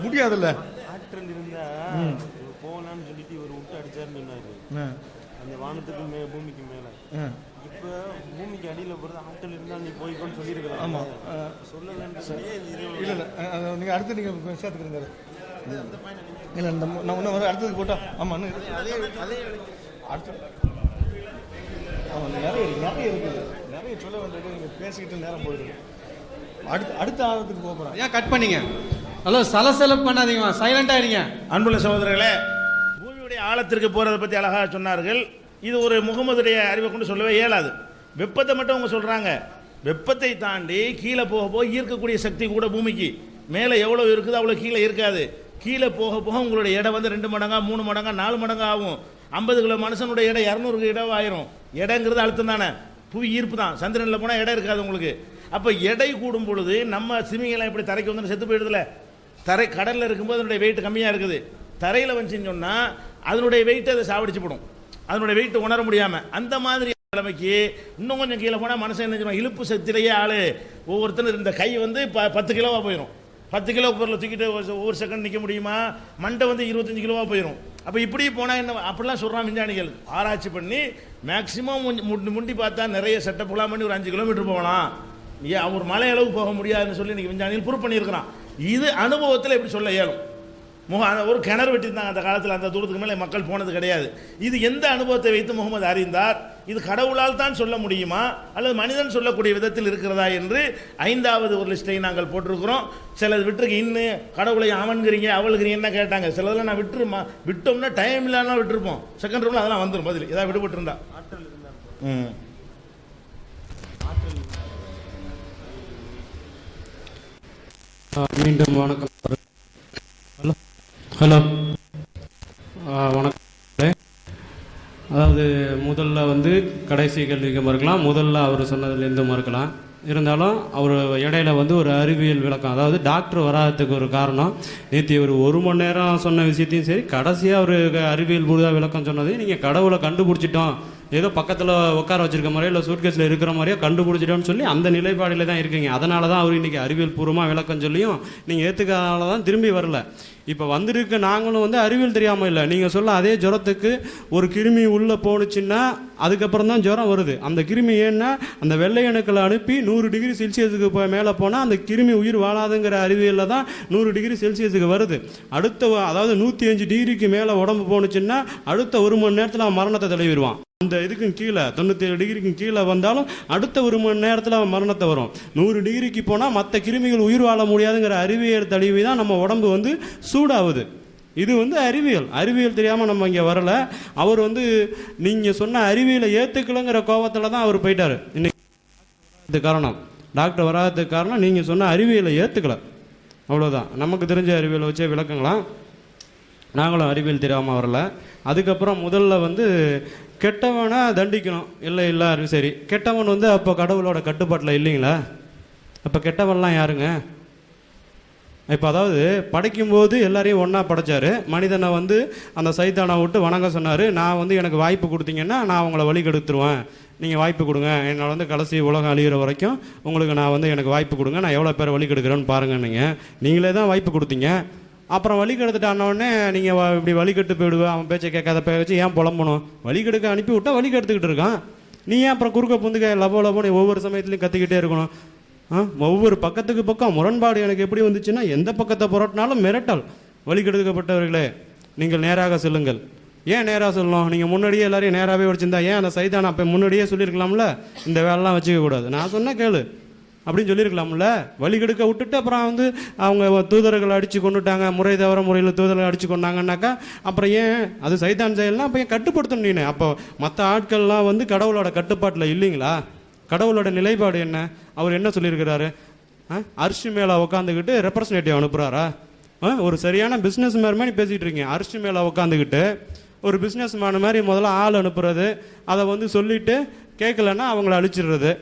முடியாதுல்ல. ஆற்றல் இருந்தா போகலான்னு சொல்லிட்டு இவர் விட்டு அடிச்சாருன்னு சொன்னாரு. அந்த வானத்துக்கு பூமிக்கு மேல. இப்ப பூமிக்கு அடியில போறது ஆற்றல் இருந்தா நீ போய்க்கோன்னு சொல்லியிருக்கிறாங்க. ஆமா, சொல்லலன்னு இல்ல இல்ல நீங்க அடுத்து நீங்க சேர்த்துக்கிறீங்க. இல்ல நான் ஒன்னும் அடுத்ததுக்கு போட்டா. ஆமா அதே அடுத்து நிறைய இருக்குது, நிறைய சொல்ல வேண்டியது. நீங்க பேசிக்கிட்டு நேரம் போயிடுது. அடுத்த ஆழத்துக்கு போகிறோம். ஏன் கட் பண்ணீங்க? ஹலோ, சலசலப்பு பண்ணாதீங்க, சைலண்டா இருங்க. அன்புள்ள சகோதரர்களே, பூமியுடைய ஆழத்திற்கு போறதை பத்தி அழகாக சொன்னார்கள். இது ஒரு முகமதுடைய அறிவை கொண்டு சொல்லவே இயலாது. வெப்பத்தை மட்டும் அவங்க சொல்றாங்க. வெப்பத்தை தாண்டி கீழே போக ஈர்க்கக்கூடிய சக்தி கூட பூமிக்கு மேலே எவ்வளவு இருக்குதோ அவ்வளோ கீழே இருக்காது. கீழே போக போக உங்களுடைய எடை வந்து 2 மடங்கா 3 மடங்கா 4 மடங்கா ஆகும். 50 கிலோ மனுஷனுடைய எடை 200 கிலோ ஆயிரும். எடைங்கிறது அழுத்தம் தானே, புவி ஈர்ப்பு தான். சந்திரனில் போனால் எடை இருக்காது உங்களுக்கு. அப்போ எடை கூடும் பொழுது நம்ம சிமிங்கெல்லாம் எப்படி தரைக்கு வந்து செத்து போயிடுதுல, தரை கடலில் இருக்கும்போது அதனுடைய வெயிட் கம்மியாக இருக்குது. தரையில் வந்துச்சுன்னு சொன்னால் அதனுடைய வெயிட் அதை சாவடிச்சு போடும், அதனுடைய வெயிட் உணர முடியாமல். அந்த மாதிரி நிலைமைக்கு இன்னும் கொஞ்சம் கீழே போனால் மனுஷன் என்ன செய்வான், இழுப்பு சக்தியிலேயே ஆள் ஒவ்வொருத்தரும் இருந்த கை வந்து 10 கிலோவாக போயிடும். 10 கிலோ பொருளை தூக்கிட்டு ஒவ்வொரு செகண்ட் நிற்க முடியுமா? மண்டை வந்து 25 கிலோவாக போயிடும். அப்போ இப்படி போனால் என்ன அப்படிலாம் சொல்கிறான் விஞ்ஞானிகள். ஆராய்ச்சி பண்ணி மேக்சிமம் முண்டி பார்த்தா நிறைய செட்டப்லாம் பண்ணி ஒரு 5 கிலோமீட்டர் போகலாம், ஏன் ஒரு மலை அளவு போக முடியாதுன்னு சொல்லி இன்றைக்கி விஞ்ஞானிகள் ப்ரூவ் பண்ணியிருக்கிறான். இது அனுபவத்தில் எப்படி சொல்ல இயலும்? ஒரு கிணறு வெட்டியிருந்தாங்க அந்த காலத்தில், அந்த தூரத்துக்கு மேலே மக்கள் போனது கிடையாது. இது எந்த அனுபவத்தை வைத்து முகமது அறிந்தார்? இது கடவுளால் தான் சொல்ல முடியுமா அல்லது மனிதன் சொல்லக்கூடிய விதத்தில் இருக்கிறதா என்று 5வது ஒரு லிஸ்ட்டை நாங்கள் போட்டிருக்கிறோம். சிலது விட்டுருக்கு, இன்னும் கடவுளை அவன்கிறீங்க அவளுங்கிறீங்கன்னு கேட்டாங்க. சிலதெல்லாம் நான் விட்டோம்னா டைம் இல்லாமல் விட்டுருப்போம், செகண்ட் ரூமில் அதெல்லாம் வந்துடும் பதில், ஏதாவது விடுபட்டு இருந்தா. மீண்டும் வணக்கம். ஹலோ வணக்கம். அதாவது முதல்ல வந்து கடைசி கேள்விக்கு மறுக்கலாம், முதல்ல அவர் சொன்னதுலேருந்து மறுக்கலாம். இருந்தாலும் அவர் இடையில வந்து ஒரு அறிவியல் விளக்கம், அதாவது டாக்டர் வராததுக்கு ஒரு காரணம், நேற்று ஒரு 1 மணி நேரம் சொன்ன விஷயத்தையும் சரி, கடைசியாக ஒரு அறிவியல் பூர்வ விளக்கம் சொன்னதையும் நீங்கள் கடவுளை கண்டுபிடிச்சிட்டோம், ஏதோ பக்கத்தில் உட்கார வச்சிருக்க மாதிரியோ இல்லை சூட்கேஸில் இருக்கிற மாதிரியோ கண்டுபிடிச்சிட்டோம்னு சொல்லி அந்த நிலைப்பாடில் தான் இருக்கீங்க. அதனால தான் அவர் இன்றைக்கி அறிவியல் பூர்வமாக விளக்கம் சொல்லியும் நீங்கள் ஏற்றுக்கிறதுனால தான் திரும்பி வரல. இப்போ வந்திருக்க நாங்களும் வந்து அறிவியல் தெரியாமல் இல்லை, நீங்கள் சொல்ல அதே ஜுரத்துக்கு ஒரு கிருமி உள்ளே போணுச்சுன்னா அதுக்கப்புறம் தான் ஜுரம் வருது. அந்த கிருமி ஏன்னா அந்த வெள்ளை அணுக்களை அனுப்பி 100 டிகிரி செல்சியஸுக்கு மேலே போனால் அந்த கிருமி உயிர் வாழாதுங்கிற அறிவியலில் தான் 100 டிகிரி செல்சியஸுக்கு வருது. அடுத்த அதாவது 105 டிகிரிக்கு மேலே உடம்பு போணுச்சுன்னா அடுத்த 1 மணி நேரத்தில் அவன் மரணத்தை தழுவிடுவான். அந்த இதுக்கும் கீழே 97 டிகிரிக்கும் கீழே வந்தாலும் அடுத்த 1 மணி நேரத்தில் அவன் மரணத்தை வரும். 100 டிகிரிக்கு போனால் மற்ற கிருமிகள் உயிர் வாழ முடியாதுங்கிற அறிவியல் தழுவி தான் நம்ம உடம்பு வந்து சூடாகுது. இது வந்து அறிவியல் தெரியாமல் நம்ம இங்கே வரலை. அவர் வந்து நீங்கள் சொன்ன அறிவியலை ஏற்றுக்கலைங்கிற கோபத்தில் தான் அவர் போயிட்டார். இன்னைக்கு காரணம் டாக்டர் வராததுக்கு காரணம் நீங்கள் சொன்ன அறிவியலை ஏற்றுக்கலை, அவ்வளோதான். நமக்கு தெரிஞ்ச அறிவியலை வச்சே விளக்கங்களாம், நாங்களும் அறிவியல் தெரியாமல் வரல. அதுக்கப்புறம் முதல்ல வந்து கெட்டவனை தண்டிக்கணும், இல்லை சரி, கெட்டவன் வந்து அப்போ கடவுளோட கட்டுப்பாட்டில் இல்லைங்களா? அப்போ கெட்டவன்லாம் யாருங்க? இப்போ அதாவது படைக்கும்போது எல்லாரையும் ஒன்றா படைச்சார். மனிதனை வந்து அந்த சைத்தானை விட்டு வணங்க சொன்னார். நான் வந்து எனக்கு வாய்ப்பு கொடுத்தீங்கன்னா நான் அவங்கள வழி கெடுத்துருவேன், நீங்கள் வாய்ப்பு கொடுங்க, என்னோட வந்து கடைசி உலகம் அழிகிற வரைக்கும் உங்களுக்கு நான் வந்து எனக்கு வாய்ப்பு கொடுங்க, நான் எவ்வளோ பேரை வழி கெடுக்கிறேன்னு பாருங்க. நீங்களே தான் வாய்ப்பு கொடுத்தீங்க. அப்புறம் வழி கெடுத்துட்டானோடனே நீங்கள் இப்படி வழி கெட்டு போயிடுவேன், அவன் பேச்சை கேட்காத பேர் வச்சு ஏன் புலம்பணும்? வழி கெடுக்க அனுப்பி விட்டா வழி கெடுத்துக்கிட்டு இருக்கான், நீ ஏன் அப்புறம் குறுக்க புந்துக்க லபோன்னு ஒவ்வொரு சமயத்துலையும் கத்திக்கிட்டே இருக்கணும்? ஒவ்வொரு பக்கத்துக்கு பக்கம் முரண்பாடு எனக்கு எப்படி வந்துச்சுன்னா, எந்த பக்கத்தை புரட்டினாலும் மிரட்டல். வழி கெடுக்கப்பட்டவர்களே நீங்கள் நேராக செல்லுங்கள். ஏன் நேராக சொல்லணும்? நீங்கள் முன்னாடியே எல்லாரையும் நேராகவே வச்சுருந்தா ஏன் அந்த சைதான அப்போ முன்னாடியே சொல்லியிருக்கலாம்ல, இந்த வேலைலாம் வச்சுக்க கூடாது, நான் சொன்ன கேளு அப்படின்னு சொல்லியிருக்கலாம்ல. வழி கெடுக்க விட்டுட்டு அப்புறம் வந்து அவங்க தூதர்களை அடித்து கொண்டுட்டாங்க, முறை தவிர முறையில் தூதர்களை அடித்து கொண்டாங்கன்னாக்கா அப்புறம் ஏன் அது சைதான் செயல்னா அப்போ ஏன் கட்டுப்படுத்தணும்? நீனு அப்போ மற்ற ஆட்கள்லாம் வந்து கடவுளோட கட்டுப்பாட்டில் இல்லைங்களா? கடவுளோட நிலைப்பாடு என்ன? அவர் என்ன சொல்லியிருக்கிறாரு? அரிசி மேலே உட்காந்துக்கிட்டு ரெப்ரசன்டேட்டிவ் அனுப்புகிறாரா? ஒரு சரியான பிஸ்னஸ் மேன் மாதிரி பேசிகிட்டு இருக்கீங்க. அரிசி மேலே உட்காந்துக்கிட்டு ஒரு பிஸ்னஸ் மேன் மாதிரி முதல்ல ஆள் அனுப்புறது, அதை வந்து சொல்லிவிட்டு கேட்கலன்னா அவங்கள அழிச்சிடுறது,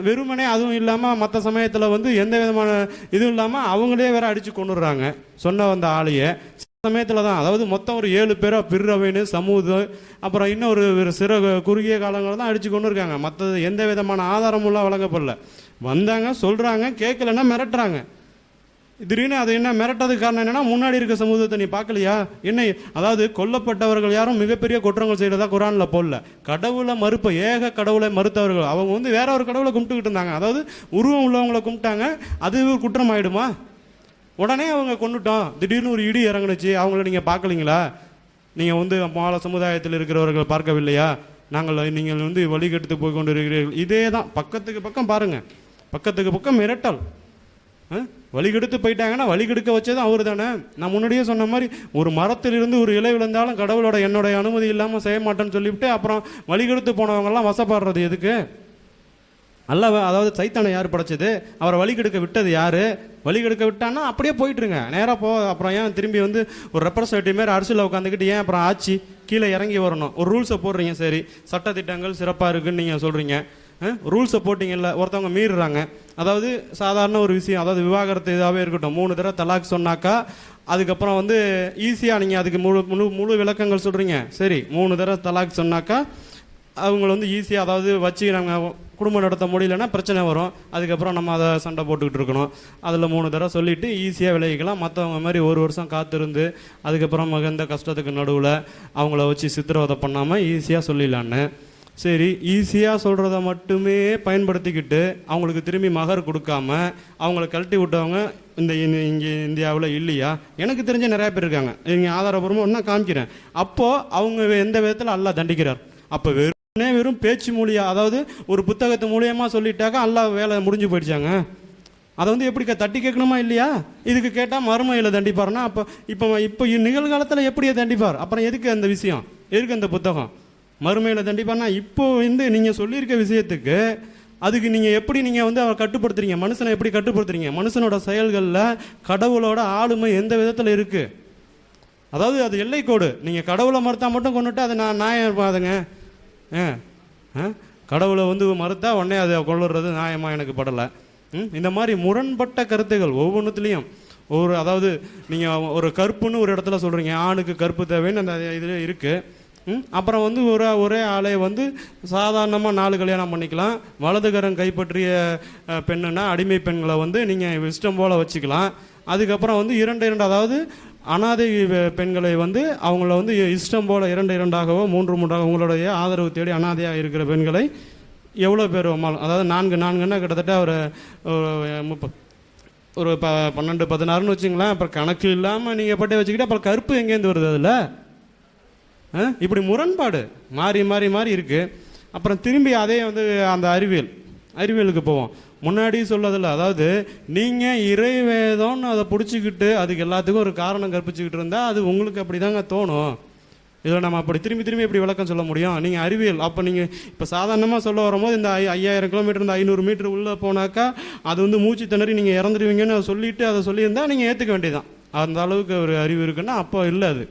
வெறுமனே அதுவும் இல்லாமல் மற்ற சமயத்தில் வந்து எந்த விதமான இதுவும் இல்லாமல் அவங்களே வேற அடித்து கொண்டுடுறாங்க சொன்ன வந்த ஆளையே. சமயத்தில் தான் அதாவது மொத்தம் ஒரு 7 பேரை பிறவைன்னு சமூகம் அப்புறம் இன்னும் ஒரு சிற குறுகிய காலங்களில் தான் அடித்து கொண்டு இருக்காங்க. மற்றது எந்த விதமான ஆதாரமும் வழங்கப்படல. வந்தாங்க சொல்கிறாங்க, கேட்கலன்னா மிரட்டுறாங்க. திடீர்னு அது என்ன மிரட்டதுக்கு காரணம் என்னன்னா, முன்னாடி இருக்க சமூகத்தை நீ பார்க்கலையா என்ன? அதாவது கொல்லப்பட்டவர்கள் யாரும் மிகப்பெரிய குற்றங்கள் செய்கிறதா குரானில் போடல. கடவுளை ஏக கடவுளை மறுத்தவர்கள் அவங்க வந்து வேற ஒரு கடவுளை கும்பிட்டுக்கிட்டு இருந்தாங்க. அதாவது உருவம் உள்ளவங்களை கும்பிட்டாங்க, அது குற்றம் ஆயிடுமா? உடனே அவங்க கொண்டுட்டோம். திடீர்னு ஒரு இடி இறங்குனுச்சு, அவங்கள நீங்கள் பார்க்கலீங்களா? நீங்கள் வந்து மால சமுதாயத்தில் இருக்கிறவர்கள் பார்க்கவில்லையா? நீங்கள் வந்து வழிகெடுத்து போய் கொண்டு இருக்கிறீர்கள். இதே தான் பக்கத்துக்கு பக்கம் பாருங்கள், பக்கத்துக்கு பக்கம் மிரட்டல். வழிகெடுத்து போயிட்டாங்கன்னா வழிகெடுக்க வச்சதும் அவர் தானே. நான் முன்னாடியே சொன்ன மாதிரி ஒரு மரத்திலிருந்து ஒரு இலை விழுந்தாலும் கடவுளோட என்னுடைய அனுமதி இல்லாமல் செய்ய மாட்டேன்னு சொல்லிவிட்டு அப்புறம் வழிகெடுத்து போனவங்கெல்லாம் வசப்படுறது எதுக்கு? அல்ல, அதாவது சைத்தானை யார் படைச்சது? அவரை வழிகெடுக்க விட்டது யார்? வழிகெடுக்க விட்டான்னா அப்படியே போயிட்டுருங்க, நேராக அப்புறம் ஏன் திரும்பி வந்து ஒரு ரெப்ரசன்டேட்டிவ் மாரி அரசியலில் உட்காந்துக்கிட்டு ஏன் அப்புறம் ஆட்சி கீழே இறங்கி வரணும்? ஒரு ரூல்ஸை போடுறீங்க, சரி சட்டத்திட்டங்கள் சிறப்பாக இருக்குன்னு நீங்கள் சொல்கிறீங்க, ரூல்ஸை போட்டிங்கல்ல, ஒருத்தவங்க மீறுறாங்க. அதாவது சாதாரண ஒரு விஷயம், அதாவது விவாகரத்து இதாகவே இருக்கட்டும், 3 தடவை தலாக் சொன்னாக்கா அதுக்கப்புறம் வந்து ஈஸியாக நீங்கள் அதுக்கு முழு விளக்கங்கள் சொல்கிறீங்க. சரி 3 தடவை தலாக் சொன்னாக்கா அவங்கள வந்து ஈஸியாக அதாவது வச்சு நாங்கள் குடும்பம் நடத்த முடியலன்னா பிரச்சனை வரும். அதுக்கப்புறம் நம்ம அதை சண்டை போட்டுக்கிட்டு இருக்கணும். அதில் 3 தடவை சொல்லிவிட்டு ஈஸியாக விலகிக்கலாம். மற்றவங்க மாதிரி 1 வருஷம் காத்திருந்து அதுக்கப்புறம் மகந்த கஷ்டத்துக்கு நடுவில் அவங்கள வச்சு சித்திரவதை பண்ணாமல் ஈஸியாக சொல்லிடலான்னு. சரி, ஈஸியாக சொல்கிறத மட்டுமே பயன்படுத்திக்கிட்டு அவங்களுக்கு திரும்பி மகர் கொடுக்காம அவங்கள கழட்டி விட்டவங்க இங்கே இந்தியாவில் இல்லையா? எனக்கு தெரிஞ்ச நிறையா பேர் இருக்காங்க. இங்கே ஆதாரபூர்வமாக ஒன்றா காமிக்கிறேன். அப்போது அவங்க எந்த விதத்தில் அல்லாஹ் தண்டிக்கிறார்? அப்போ வெறும் பேச்சு மூலியா, அதாவது ஒரு புத்தகத்து மூலியமாக சொல்லிட்டாக்கா அல்லாஹ் வேலை முடிஞ்சு போயிடுச்சாங்க. அதை வந்து எப்படி தட்டி கேட்கணுமா இல்லையா? இதுக்கு கேட்டால் மறுமையில் தண்டிப்பார்னா அப்போ இப்போ நிகழ்காலத்தில் எப்படியே தண்டிப்பார்? அப்புறம் எதுக்கு அந்த விஷயம், எதுக்கு அந்த புத்தகம்? மறுமையில் தண்டிப்பார்னா இப்போ வந்து நீங்கள் சொல்லியிருக்க விஷயத்துக்கு அதுக்கு நீங்கள் எப்படி நீங்கள் வந்து அவர் கட்டுப்படுத்துறீங்க? மனுஷனை எப்படி கட்டுப்படுத்துறீங்க? மனுஷனோட செயல்களில் கடவுளோட ஆளுமை எந்த விதத்தில் இருக்குது? அதாவது அது எல்லைக்கோடு. நீங்கள் கடவுளை மறுத்தா மட்டும் கொண்டுட்டு அது நியாயம் இருப்பாதுங்க. கடவுளை வந்து மறுத்தா உடனே அதை கொள்ளுறது நியாயமாக எனக்கு படலை. இந்த மாதிரி முரண்பட்ட கருத்துகள் ஒவ்வொன்றுத்துலேயும் அதாவது நீங்கள் ஒரு கற்புன்னு ஒரு இடத்துல சொல்கிறீங்க, ஆணுக்கு கற்பு தேவைன்னு அந்த இதில் இருக்குது. அப்புறம் வந்து ஒரே ஆளை வந்து சாதாரணமாக 4 கல்யாணம் பண்ணிக்கலாம். வலதுகரம் கைப்பற்றிய பெண்ணுன்னா அடிமை பெண்களை வந்து நீங்கள் இஷ்டம் போல் வச்சுக்கலாம். அதுக்கப்புறம் வந்து 2 அதாவது அனாதை பெண்களை வந்து அவங்கள வந்து இஷ்டம் போல் 2 3 உங்களுடைய ஆதரவு தேடி அனாதையாக இருக்கிற பெண்களை எவ்வளோ பேர், அதாவது 4 கிட்டத்தட்ட ஒரு 12 16ன்னு வச்சுங்களேன். அப்புறம் கணக்கு இல்லாமல் நீங்கள் பட்டே வச்சுக்கிட்டு அப்புறம் கருப்பு எங்கேருந்து வருது? அதில் இப்படி முரண்பாடு மாறி மாறி மாறி இருக்குது. அப்புறம் திரும்பி அதே வந்து அந்த அறிவியலுக்கு போவோம். முன்னாடி சொல்லதில்ல, அதாவது நீங்கள் இறைவேதம்னு அதை பிடிச்சிக்கிட்டு அதுக்கு எல்லாத்துக்கும் ஒரு காரணம் கற்பிச்சுக்கிட்டு இருந்தால் அது உங்களுக்கு அப்படி தாங்க தோணும். இதில் நம்ம அப்படி திரும்பி எப்படி விளக்கம் சொல்ல முடியும்? நீங்கள் அறிவியல் அப்போ நீங்கள் இப்போ சாதாரணமாக சொல்ல வரும்போது இந்த 5000 கிலோமீட்டர் இந்த 500 மீட்டர் உள்ளே போனாக்கா அது வந்து மூச்சு திணறி நீங்கள் இறந்துடுவீங்கன்னு அதை சொல்லிவிட்டு அதை சொல்லியிருந்தால் நீங்கள் ஏற்றுக்க வேண்டியதான். அந்த அளவுக்கு ஒரு அறிவு இருக்குன்னா அப்போ இல்லை, அது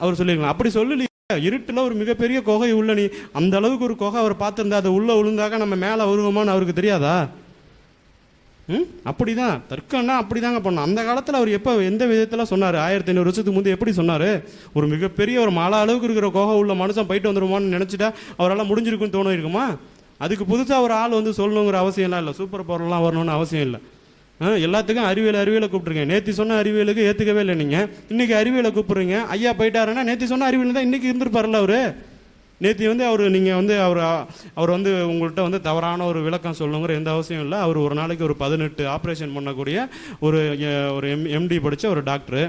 அவர் சொல்லியிருக்கலாம். அப்படி சொல்லலையே, இருட்டில் ஒரு மிகப்பெரிய குகை உள்ள நீ அந்த அளவுக்கு ஒரு குகை அவர் பார்த்துருந்தா அதை உள்ளே விழுந்தாக்க நம்ம மேலே வருவோமான்னு அவருக்கு தெரியாதா? அப்படி தான் தர்க்கம்னா அப்படி தாங்க பண்ணோம். அந்த காலத்தில் அவர் எப்போ எந்த விதத்தில் சொன்னார்? 1500 வருஷத்துக்கு முந்தைய எப்படி சொன்னார்? ஒரு மிகப்பெரிய ஒரு மலை அளவுக்கு இருக்கிற குகை உள்ள மனுஷன் போயிட்டு வந்துடுவான்னு நினச்சிட்டா அவரால் முடிஞ்சிருக்குன்னு தோணும் இருக்குமா? அதுக்கு புதுசாக ஒரு ஆள் வந்து சொல்லணுங்கிற அவசியம்லாம் இல்லை. சூப்பர் பவர்லாம் வரணும்னு அவசியம் இல்லை. எல்லாத்துக்கும் அறிவியலை கூப்பிட்ருக்கேன். நேற்று சொன்ன அறிவியலுக்கு ஏற்றுக்கவே இல்லை நீங்கள், இன்றைக்கி அறிவியலை கூப்பிட்றீங்க. ஐயா போயிட்டாருன்னா நேற்று சொன்ன அறிவியல் தான் இன்றைக்கி இருந்திருப்பார்ல அவர். நேற்று வந்து நீங்கள் வந்து அவர் வந்து உங்கள்கிட்ட வந்து தவறான ஒரு விளக்கம் சொல்லணுங்கிற எந்த அவசியம் இல்லை. அவர் ஒரு நாளைக்கு ஒரு 18 ஆப்ரேஷன் பண்ணக்கூடிய ஒரு எம்டி படித்த ஒரு டாக்டரு.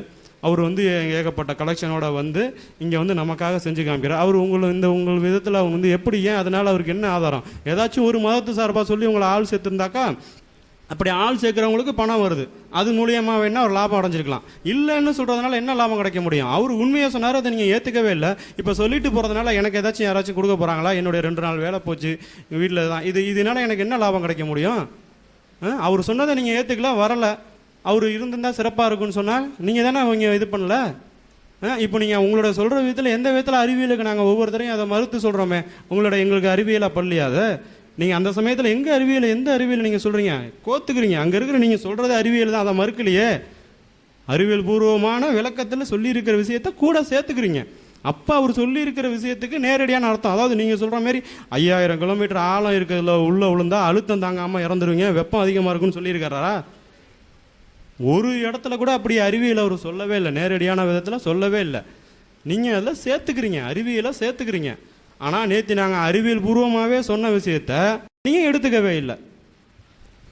அவர் வந்து ஏகப்பட்ட கலெக்ஷனோட வந்து இங்கே வந்து நமக்காக செஞ்சு காமிக்கிறார். அவர் உங்கள் விதத்தில் அவங்க வந்து எப்படி, ஏன், அதனால் அவருக்கு என்ன ஆதாரம்? ஏதாச்சும் ஒரு மதத்து சார்பாக சொல்லி உங்களை ஆள் சேர்த்துருந்தாக்கா அப்படி ஆள் சேர்க்குறவங்களுக்கு பணம் வருது, அது மூலியமாக வேணால் ஒரு லாபம் அடைஞ்சிருக்கலாம். இல்லைன்னு சொல்கிறதுனால என்ன லாபம் கிடைக்க முடியும்? அவர் உண்மையை சொன்னார், அதை நீங்கள் ஏற்றுக்கவே இல்லை. இப்போ சொல்லிட்டு போகிறதுனால எனக்கு ஏதாச்சும் யாராச்சும் கொடுக்க போகிறாங்களா? என்னுடைய 2 நாள் வேலை போச்சு வீட்டில் தான், இதனால் எனக்கு என்ன லாபம் கிடைக்க முடியும்? அவர் சொன்னதை நீங்கள் ஏற்றுக்கலாம், வரலை. அவர் இருந்திருந்தால் சிறப்பாக இருக்குன்னு சொன்னால் நீங்கள் தானே அவங்க இது பண்ணல. இப்போ நீங்கள் உங்களோட சொல்கிற விதத்தில் எந்த விதத்தில் அறிவியலுக்கு நாங்கள் ஒவ்வொருத்தரையும் அதை மறுத்து சொல்கிறோமே, எங்களுக்கு அறிவியலாக பண்ணலையா? அதை நீங்கள் அந்த சமயத்தில் எந்த அறிவியல் நீங்கள் சொல்கிறீங்க? கோத்துக்கிறீங்க. அங்கே இருக்கிற நீங்கள் சொல்கிறது அறிவியல் தான், அதை மறுக்கலையே. அறிவியல் பூர்வமான விளக்கத்தில் சொல்லியிருக்கிற விஷயத்தை கூட சேர்த்துக்கிறீங்க. அப்போ அவர் சொல்லியிருக்கிற விஷயத்துக்கு நேரடியான அர்த்தம். அதாவது நீங்கள் சொல்கிற மாதிரி 5000 கிலோமீட்டர் ஆழம் இருக்கிறதுல உள்ளே விழுந்தால் அழுத்தம் தாங்காமல் இறந்துருவீங்க, வெப்பம் அதிகமாக இருக்குன்னு சொல்லியிருக்காரா? ஒரு இடத்துல கூட அப்படி அறிவியல் அவர் சொல்லவே இல்லை, நேரடியான விதத்தில் சொல்லவே இல்லை. நீங்கள் அதில் சேர்த்துக்கிறீங்க, அறிவியலை சேர்த்துக்கிறீங்க. ஆனால் நேற்று நாங்கள் அறிவியல் பூர்வமாகவே சொன்ன விஷயத்த நீங்கள் எடுத்துக்கவே இல்லை.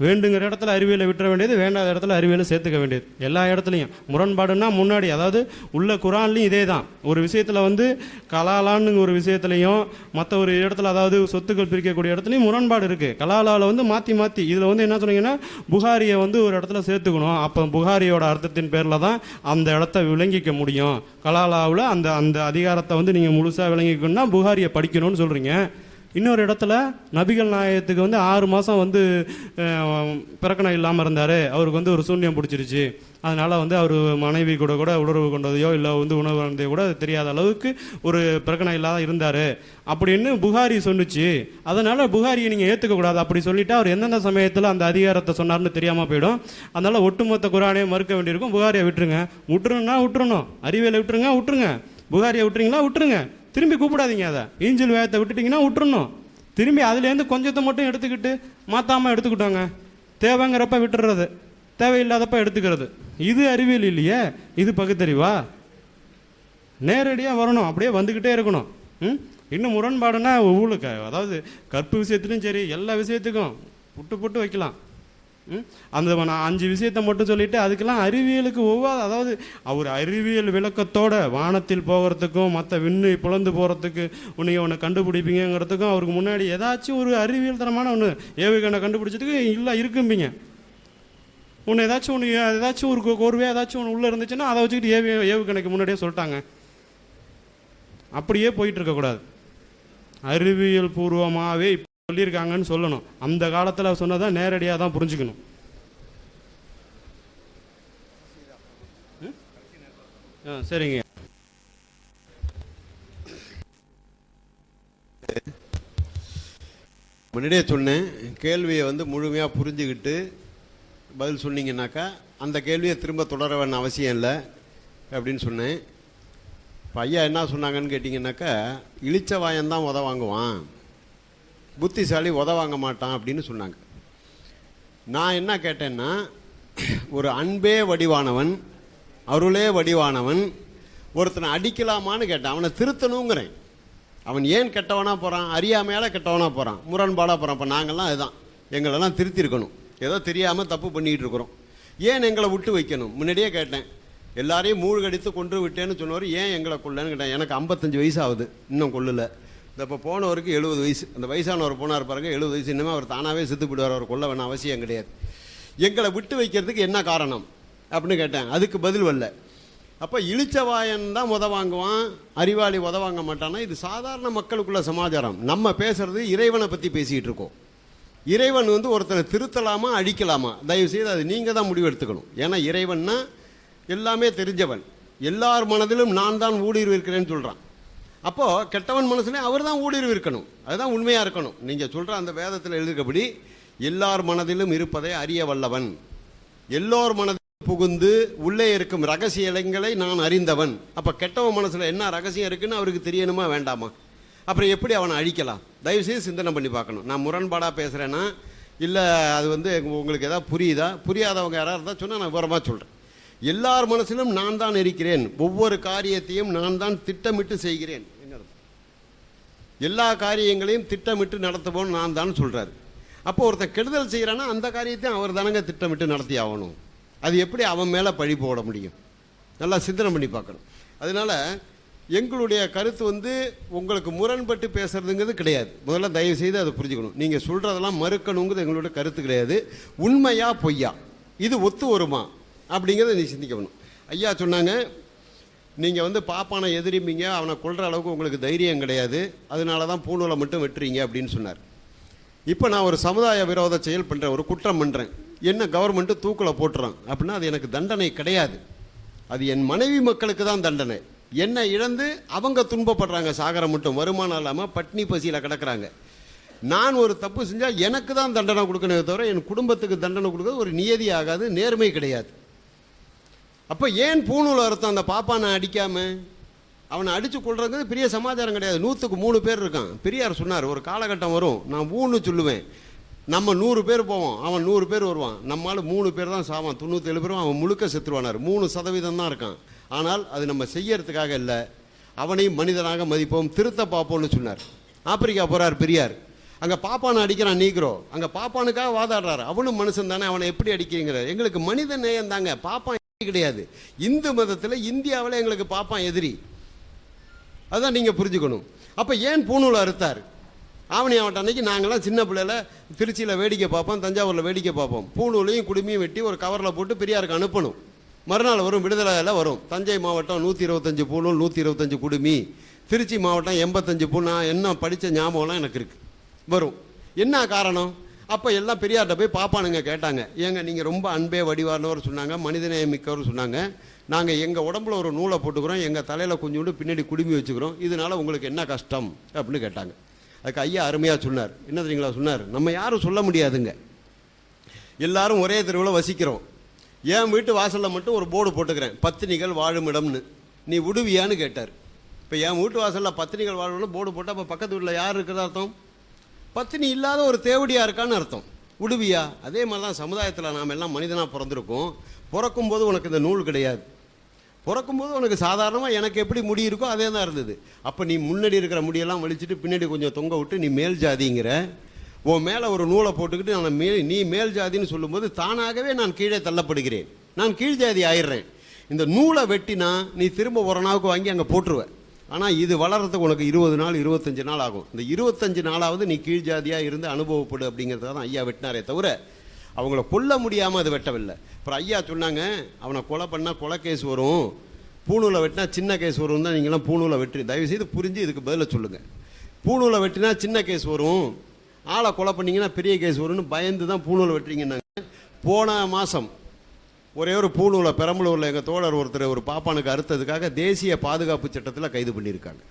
வேண்டுங்கிற இடத்துல அறிவியலை விட்டுற வேண்டியது, வேண்டாத இடத்துல அறிவியலை சேர்த்துக்க வேண்டியது. எல்லா இடத்துலையும் முரண்பாடுன்னா முன்னாடி, அதாவது உள்ள குரான்லையும் இதே தான். ஒரு விஷயத்தில் வந்து கலாலான்னு ஒரு விஷயத்துலையும் மற்ற ஒரு இடத்துல, அதாவது சொத்துக்கள் பிரிக்கக்கூடிய இடத்துலையும் முரண்பாடு இருக்குது. கலாலாவில் வந்து மாற்றி இதில் வந்து என்ன சொன்னீங்கன்னா புகாரியை வந்து ஒரு இடத்துல சேர்த்துக்கணும். அப்போ புகாரியோட அர்த்தத்தின் பேரில் தான் அந்த இடத்த விளங்கிக்க முடியும். கலாலாவில் அந்த அதிகாரத்தை வந்து நீங்கள் முழுசாக விளங்கிக்கணும்னா புகாரியை படிக்கணும்னு சொல்கிறீங்க. இன்னொரு இடத்துல நபிகள் நாயகத்துக்கு வந்து 6 மாதம் வந்து பிறக்கணம் இல்லாமல் இருந்தார், அவருக்கு வந்து ஒரு சூன்யம் பிடிச்சிருச்சு. அதனால் வந்து அவர் மனைவி கூட உணர்வு கொண்டதையோ இல்லை வந்து உணவு வந்ததையோ கூட தெரியாத அளவுக்கு ஒரு பிறக்கணம் இல்லாத இருந்தார் அப்படின்னு புகாரி சொன்னுச்சு. அதனால் புகாரியை நீங்கள் ஏற்றுக்கக்கூடாது. அப்படி சொல்லிவிட்டு அவர் எந்தெந்த சமயத்தில் அந்த அதிகாரத்தை சொன்னார்னு தெரியாமல் போயிடும். அதனால் ஒட்டுமொத்த குரானையே மறுக்க வேண்டியிருக்கும். புகாரியை விட்டுருங்க. விட்டுறணும்னா விட்டுறணும், அறிவியலை விட்டுருங்க, புகாரியை விட்டுறீங்களா விட்டுருங்க. திரும்பி கூப்பிடாதீங்க. அதை ஈஞ்சல் வேகத்தை விட்டுட்டிங்கன்னா விட்டுறணும். திரும்பி அதுலேருந்து கொஞ்சத்தை மட்டும் எடுத்துக்கிட்டு மாற்றாமல் எடுத்துக்கிட்டோங்க. தேவைங்கிறப்ப விட்டுறது, தேவையில்லாதப்ப எடுத்துக்கிறது. இது அறிவியல் இல்லையே, இது பகுத்தறிவா? நேரடியாக வரணும், அப்படியே வந்துக்கிட்டே இருக்கணும். இன்னும் முரண்பாடுனா ஊழுக்க, அதாவது கற்பு விஷயத்துலையும் சரி எல்லா விஷயத்துக்கும் புட்டு புட்டு வைக்கலாம். அந்த நான் 5 விஷயத்தை மட்டும் சொல்லிவிட்டு அதுக்கெல்லாம் அறிவியலுக்கு அதாவது அவர் அறிவியல் விளக்கத்தோட வானத்தில் போகிறதுக்கும் மற்ற விண்ணு பிளந்து போகிறதுக்கு நீங்கள் ஒன்று கண்டுபிடிப்பீங்கிறதுக்கும் அவருக்கு முன்னாடி ஏதாச்சும் ஒரு அறிவியல் தரமான ஒன்று ஏவுகணை கண்டுபிடிச்சதுக்கு இல்லை இருக்கும்பீங்க. ஒன்று ஏதாச்சும் ஒரு கோர்வையாக ஏதாச்சும் ஒன்று உள்ளே இருந்துச்சுன்னா அதை வச்சுக்கிட்டு ஏவுகணைக்கு முன்னாடியே சொல்லிட்டாங்க. அப்படியே போயிட்டு இருக்கக்கூடாது. அறிவியல் பூர்வமாகவே இப்போ சொல்லியிருக்காங்கன்னு சொல்லணும். அந்த காலத்தில் சொன்னதான் நேரடியாக தான் புரிஞ்சுக்கணும். சரிங்க. முன்னாடியே சொன்னேன், கேள்வியை முழுமையாக புரிஞ்சுக்கிட்டு பதில் சொன்னீங்கன்னாக்கா அந்த கேள்வியை திரும்ப தொடர வேண்டிய அவசியம் இல்லை அப்படின்னு சொன்னேன். இப்போ ஐயா என்ன சொன்னாங்கன்னு கேட்டிங்கன்னாக்கா, இழிச்ச வாயந்தான் உத வாங்குவான், புத்திசாலி உத வாங்க மாட்டான் அப்படின்னு சொன்னாங்க. நான் என்ன கேட்டேன்னா, ஒரு அன்பே வடிவானவன், அருளே வடிவானவன் ஒருத்தனை அடிக்கலாமான்னு கேட்டேன். அவனை திருத்தணுங்கிறேன். அவன் ஏன் கெட்டவனாக போகிறான்? அறியாமையால் கெட்டவனாக போகிறான், முரண்பாடாக போகிறான். இப்போ நாங்கள்லாம் இதுதான், எங்களெல்லாம் திருத்திருக்கணும். ஏதோ தெரியாமல் தப்பு பண்ணிக்கிட்டு இருக்கிறோம். ஏன் எங்களை விட்டு வைக்கணும்? முன்னாடியே கேட்டேன். எல்லாரையும் மூழ்கடித்து கொன்று விட்டேன்னு சொன்னவர் ஏன் எங்களை கொள்ளன்னு கேட்டேன். எனக்கு 55 வயசு ஆகுது, இன்னும் கொள்ளலை. இந்த இப்போ போனவருக்கு 70 வயசு. அந்த வயசானவர் போனார் பாருங்க, 70 வயசு. இன்னுமே அவர் தானாகவே செத்து போயிடுவார், அவர் கொள்ள வேணாம் அவசியம் கிடையாது. எங்களை விட்டு வைக்கிறதுக்கு என்ன காரணம் அப்படின்னு கேட்டேன். அதுக்கு பதில் வரல. அப்போ இழிச்சவாயன் தான் உத வாங்குவான், அறிவாளி உத வாங்க மாட்டான்னா இது சாதாரண மக்களுக்குள்ள சமாச்சாரம். நம்ம பேசுறது இறைவனை பற்றி பேசிக்கிட்டு இருக்கோம். இறைவன் ஒருத்தனை திருத்தலாமா அழிக்கலாமா? தயவுசெய்து அது நீங்கள் தான் முடிவு எடுத்துக்கணும். ஏன்னா இறைவன்னா எல்லாமே தெரிஞ்சவன், எல்லார் மனதிலும் நான் தான் ஊடுருவி இருக்கிறேன்னு சொல்கிறான். அப்போது கெட்டவன் மனசுலேயும் அவர் தான் ஊடுருவி இருக்கணும். அதுதான் உண்மையாக இருக்கணும். நீங்கள் சொல்கிற அந்த வேதத்தில் எழுதுக்கப்படி எல்லார் மனதிலும் இருப்பதை அறிய வல்லவன், எல்லோர் மனதிலும் புகுந்து உள்ளே இருக்கும் ரகசியங்களை நான் அறிந்தவன். அப்போ கெட்டவன் மனசில் என்ன ரகசியம் இருக்குன்னு அவருக்கு தெரியணுமா வேண்டாமா? அப்புறம் எப்படி அவனை அழிக்கலாம்? தயவுசெய்து சிந்தனை பண்ணி பார்க்கணும். நான் முரண்பாடாக பேசுகிறேன்னா இல்லை அது உங்களுக்கு எதாவது புரியுதா? புரியாதவங்க யாராக இருந்தால் சொன்னால் நான் விவரமாக சொல்கிறேன். எல்லார் மனசிலும் நான் தான் இருக்கிறேன், ஒவ்வொரு காரியத்தையும் நான் தான் திட்டமிட்டு செய்கிறேன். என்ன எல்லா காரியங்களையும் திட்டமிட்டு நடத்துவோம் நான் தான் சொல்கிறாரு. அப்போ ஒருத்தர் கெடுதல் செய்கிறான்னா அந்த காரியத்தையும் அவர் தானங்க திட்டமிட்டு நடத்தி ஆகணும். அது எப்படி அவன் மேலே பழி போட முடியும்? நல்லா சிந்தனை பண்ணி பார்க்கணும். அதனால் எங்களுடைய கருத்து உங்களுக்கு முரண்பட்டு பேசுறதுங்கிறது கிடையாது. முதல்ல தயவு செய்து அதை புரிஞ்சுக்கணும். நீங்கள் சொல்கிறதெல்லாம் மறுக்கணுங்கிறது எங்களுடைய கருத்து கிடையாது. உண்மையா பொய்யா, இது ஒத்து வருமா அப்படிங்கிறத நீ சிந்திக்கணும். ஐயா சொன்னாங்க, நீங்கள் பாப்பானை எதிரிப்பீங்க, அவனை கொள்கிற அளவுக்கு உங்களுக்கு தைரியம் கிடையாது, அதனால தான் பூணூலை மட்டும் வெட்டுறீங்க அப்படின்னு சொன்னார். இப்போ நான் ஒரு சமுதாய விரோத செயல் பண்ணுறேன், ஒரு குற்றம் பண்ணுறேன், என்ன கவர்மெண்ட்டு தூக்கில் போட்டுறான் அப்படின்னா அது எனக்கு தண்டனை கிடையாது. அது என் மனைவி மக்களுக்கு தான் தண்டனை. என்னை இழந்து அவங்க துன்பப்படுறாங்க, சாகர மட்டும், வருமானம் இல்லாமல் பட்னி பசியில் கிடக்கிறாங்க. நான் ஒரு தப்பு செஞ்சால் எனக்கு தான் தண்டனை கொடுக்கணுமே தவிர என் குடும்பத்துக்கு தண்டனை கொடுக்குறது ஒரு நியதி ஆகாது, நேர்மை கிடையாது. அப்போ ஏன் பூணூல் அறுத்தான் அந்த பாப்பானை அடிக்காமல்? அவனை அடித்து கொள்றதுங்கிறது பெரிய சமாச்சாரம் கிடையாது. 100க்கு 3 பேர் இருக்கான். பெரியார் சொன்னார், ஒரு காலகட்டம் வரும், நான் 3 சொல்லுவேன், நம்ம 100 பேர் போவோம், அவன் 100 பேர் வருவான், நம்மளால் 3 பேர் தான் சாவான், 97 பேரும் அவன் முழுக்க செத்துருவானார். 3% தான் இருக்கான். ஆனால் அது நம்ம செய்யறதுக்காக இல்லை, அவனையும் மனிதனாக மதிப்போம், திருத்த பார்ப்போம்னு சொன்னார். ஆப்பிரிக்கா போகிறார் பெரியார், அங்கே பாப்பானை அடிக்கிறான் நீக்கிறோம், அங்கே பாப்பானுக்காக வாதாடுறாரு. அவனும் மனுஷன் தானே, அவனை எப்படி அடிக்கிறீங்கிறார். எங்களுக்கு மனித நேயம் தாங்க, பாப்பான் கிடையாது. இந்து மதத்தில் இந்தியாவில் எங்களுக்கு பாப்பான் எதிரி, அதுதான் நீங்கள் புரிஞ்சுக்கணும். அப்போ ஏன் பூணூலை அறுத்தார்? ஆவணி ஆவட்டம் அன்னைக்கு நாங்கள்லாம் சின்ன பிள்ளைல திருச்சியில் வேடிக்கை பார்ப்போம், தஞ்சாவூரில் வேடிக்கை பார்ப்போம். பூணூலையும் குடுமையும் வெட்டி ஒரு கவரில் போட்டு பெரியாருக்கு அனுப்பணும். மறுநாள் வரும், விடுதலையில் வரும், தஞ்சை மாவட்டம் 125 பூணூல் 125 குடுமி, திருச்சி மாவட்டம் 85 பூ. நான் என்ன படித்த ஞாபகம்லாம் எனக்கு இருக்குது, வரும். என்ன காரணம்? அப்போ எல்லாம் பெரியார்கிட்ட போய் பாப்பானுங்க கேட்டாங்க, ஏங்க நீங்கள் ரொம்ப அன்பே வடிவானவர் சொன்னாங்க, மனிதநேயம் மிக்கவர் சொன்னாங்க, நாங்கள் எங்கள் உடம்புல ஒரு நூலை போட்டுக்கிறோம், எங்கள் தலையில் கொஞ்சோண்டு பின்னாடி குடுமி வச்சுக்கிறோம், இதனால உங்களுக்கு என்ன கஷ்டம் அப்படின்னு கேட்டாங்க. அதுக்கு ஐயா அருமையாக சொன்னார். என்ன தெரியுங்களா சொன்னார்? நம்ம யாரும் சொல்ல முடியாதுங்க, எல்லாரும் ஒரே தெருவில் வசிக்கிறோம். என் வீட்டு வாசலில் மட்டும் ஒரு போர்டு போட்டுக்கிறேன், பத்தினிகள் வாழும் இடம்னு, நீ விடுவியான்னு கேட்டார். இப்போ என் வீட்டு வாசலில் பத்தினிகள் வாழ்வுன்னு போர்டு போட்டால் அப்போ பக்கத்து வீட்டில் யார் இருக்கிறதா அர்த்தம்? பத்தினி இல்லாத ஒரு தேவடியாக இருக்கான்னு அர்த்தம். உடுவியா? அதே மாதிரி தான் சமுதாயத்தில் நாம் எல்லாம் மனிதனாக பிறந்திருக்கோம். பிறக்கும்போது உனக்கு இந்த நூல் கிடையாது. பிறக்கும்போது உனக்கு சாதாரணமாக எனக்கு எப்படி முடி இருக்கோ அதே தான் இருந்தது. அப்போ நீ முன்னாடி இருக்கிற முடியெல்லாம் வலிச்சுட்டு பின்னாடி கொஞ்சம் தொங்க விட்டு நீ மேல் ஜாதிங்கிற, உன் மேலே ஒரு நூலை போட்டுக்கிட்டு நீ மேல் ஜாதின்னு சொல்லும்போது தானாகவே நான் கீழே தள்ளப்படுகிறேன், நான் கீழ் ஜாதி ஆயிடுறேன். இந்த நூலை வெட்டினா நீ திரும்ப ஒரு நாவுக்கு வாங்கி அங்கே போட்டுருவேன். ஆனால் இது வளர்கிறதுக்கு உனக்கு 20 நாள் 25 நாள் ஆகும். இந்த 25 நாளாவது நீ கீழ் ஜாதியாக இருந்து அனுபவப்படு அப்படிங்கிறத தான் ஐயா வெட்டினாரே தவிர அவங்கள கொல்ல முடியாமல் அது வெட்டவில்லை. அப்புறம் ஐயா சொன்னாங்க, அவனை கொலை பண்ணால் கொலை கேஸ் வரும், பூணூலை வெட்டினா சின்ன கேஸ் வரும் தான். நீங்களாம் பூணூலை வெட்டி தயவுசெய்து புரிஞ்சு இதுக்கு பதிலை சொல்லுங்கள். பூணூலை வெட்டினா சின்ன கேஸ் வரும், ஆளை கொலை பண்ணிங்கன்னா பெரிய கேஸ் வரும்னு பயந்து தான் பூணூலை வெட்டுறீங்கன்னாங்க. போன மாதம் ஒரே ஒரு பூணூலை பெரம்பலூரில் எங்கள் தோழர் ஒருத்தர் ஒரு பாப்பானுக்கு அறுத்ததுக்காக தேசிய பாதுகாப்பு சட்டத்தில் கைது பண்ணியிருக்காங்க.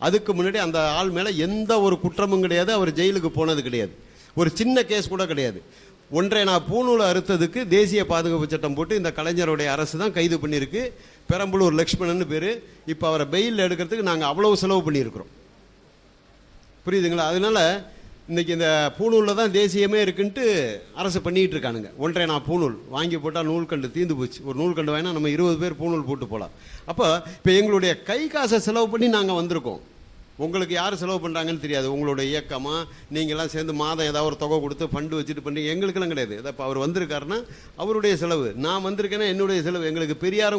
அதுக்கு முன்னாடி அந்த ஆள் மேலே எந்த ஒரு குற்றமும் கிடையாது, அவர் ஜெயிலுக்கு போனது கிடையாது, ஒரு சின்ன கேஸ் கூட கிடையாது. ஒன்றை நான் பூணூலை அறுத்ததுக்கு தேசிய பாதுகாப்பு சட்டம் போட்டு இந்த கலைஞருடைய அரசு தான் கைது பண்ணியிருக்கு. பெரம்பலூர் லக்ஷ்மணன் பேர். இப்போ அவரை பெயிலில் எடுக்கிறதுக்கு நாங்கள் அவ்வளவு செலவு பண்ணியிருக்கிறோம். புரியுதுங்களா? அதனால இன்றைக்கி இந்த பூணூலில் தான் தேசியமே இருக்குன்ட்டு அரசு பண்ணிகிட்டு இருக்கானுங்க. ஒன்றை நான் பூணூல் வாங்கி போட்டால் நூல்கண்டு தீர்ந்து போச்சு. ஒரு நூல்கண்டு வாங்கினா நம்ம 20 பேர் பூணூல் போட்டு போகலாம். அப்போ இப்போ எங்களுடைய கை காசை செலவு பண்ணி நாங்கள் வந்திருக்கோம். உங்களுக்கு யார் செலவு பண்ணுறாங்கன்னு தெரியாது. உங்களுடைய இயக்கமாக நீங்கள்லாம் சேர்ந்து மாதம் ஏதாவது ஒரு தொகை கொடுத்து ஃபண்டு வச்சுட்டு பண்ணி எங்களுக்கெல்லாம் கிடையாது. இப்போ அவர் வந்திருக்காருன்னா அவருடைய செலவு, நான் வந்திருக்கேன்னா என்னுடைய செலவு. எங்களுக்கு பெரியாரும்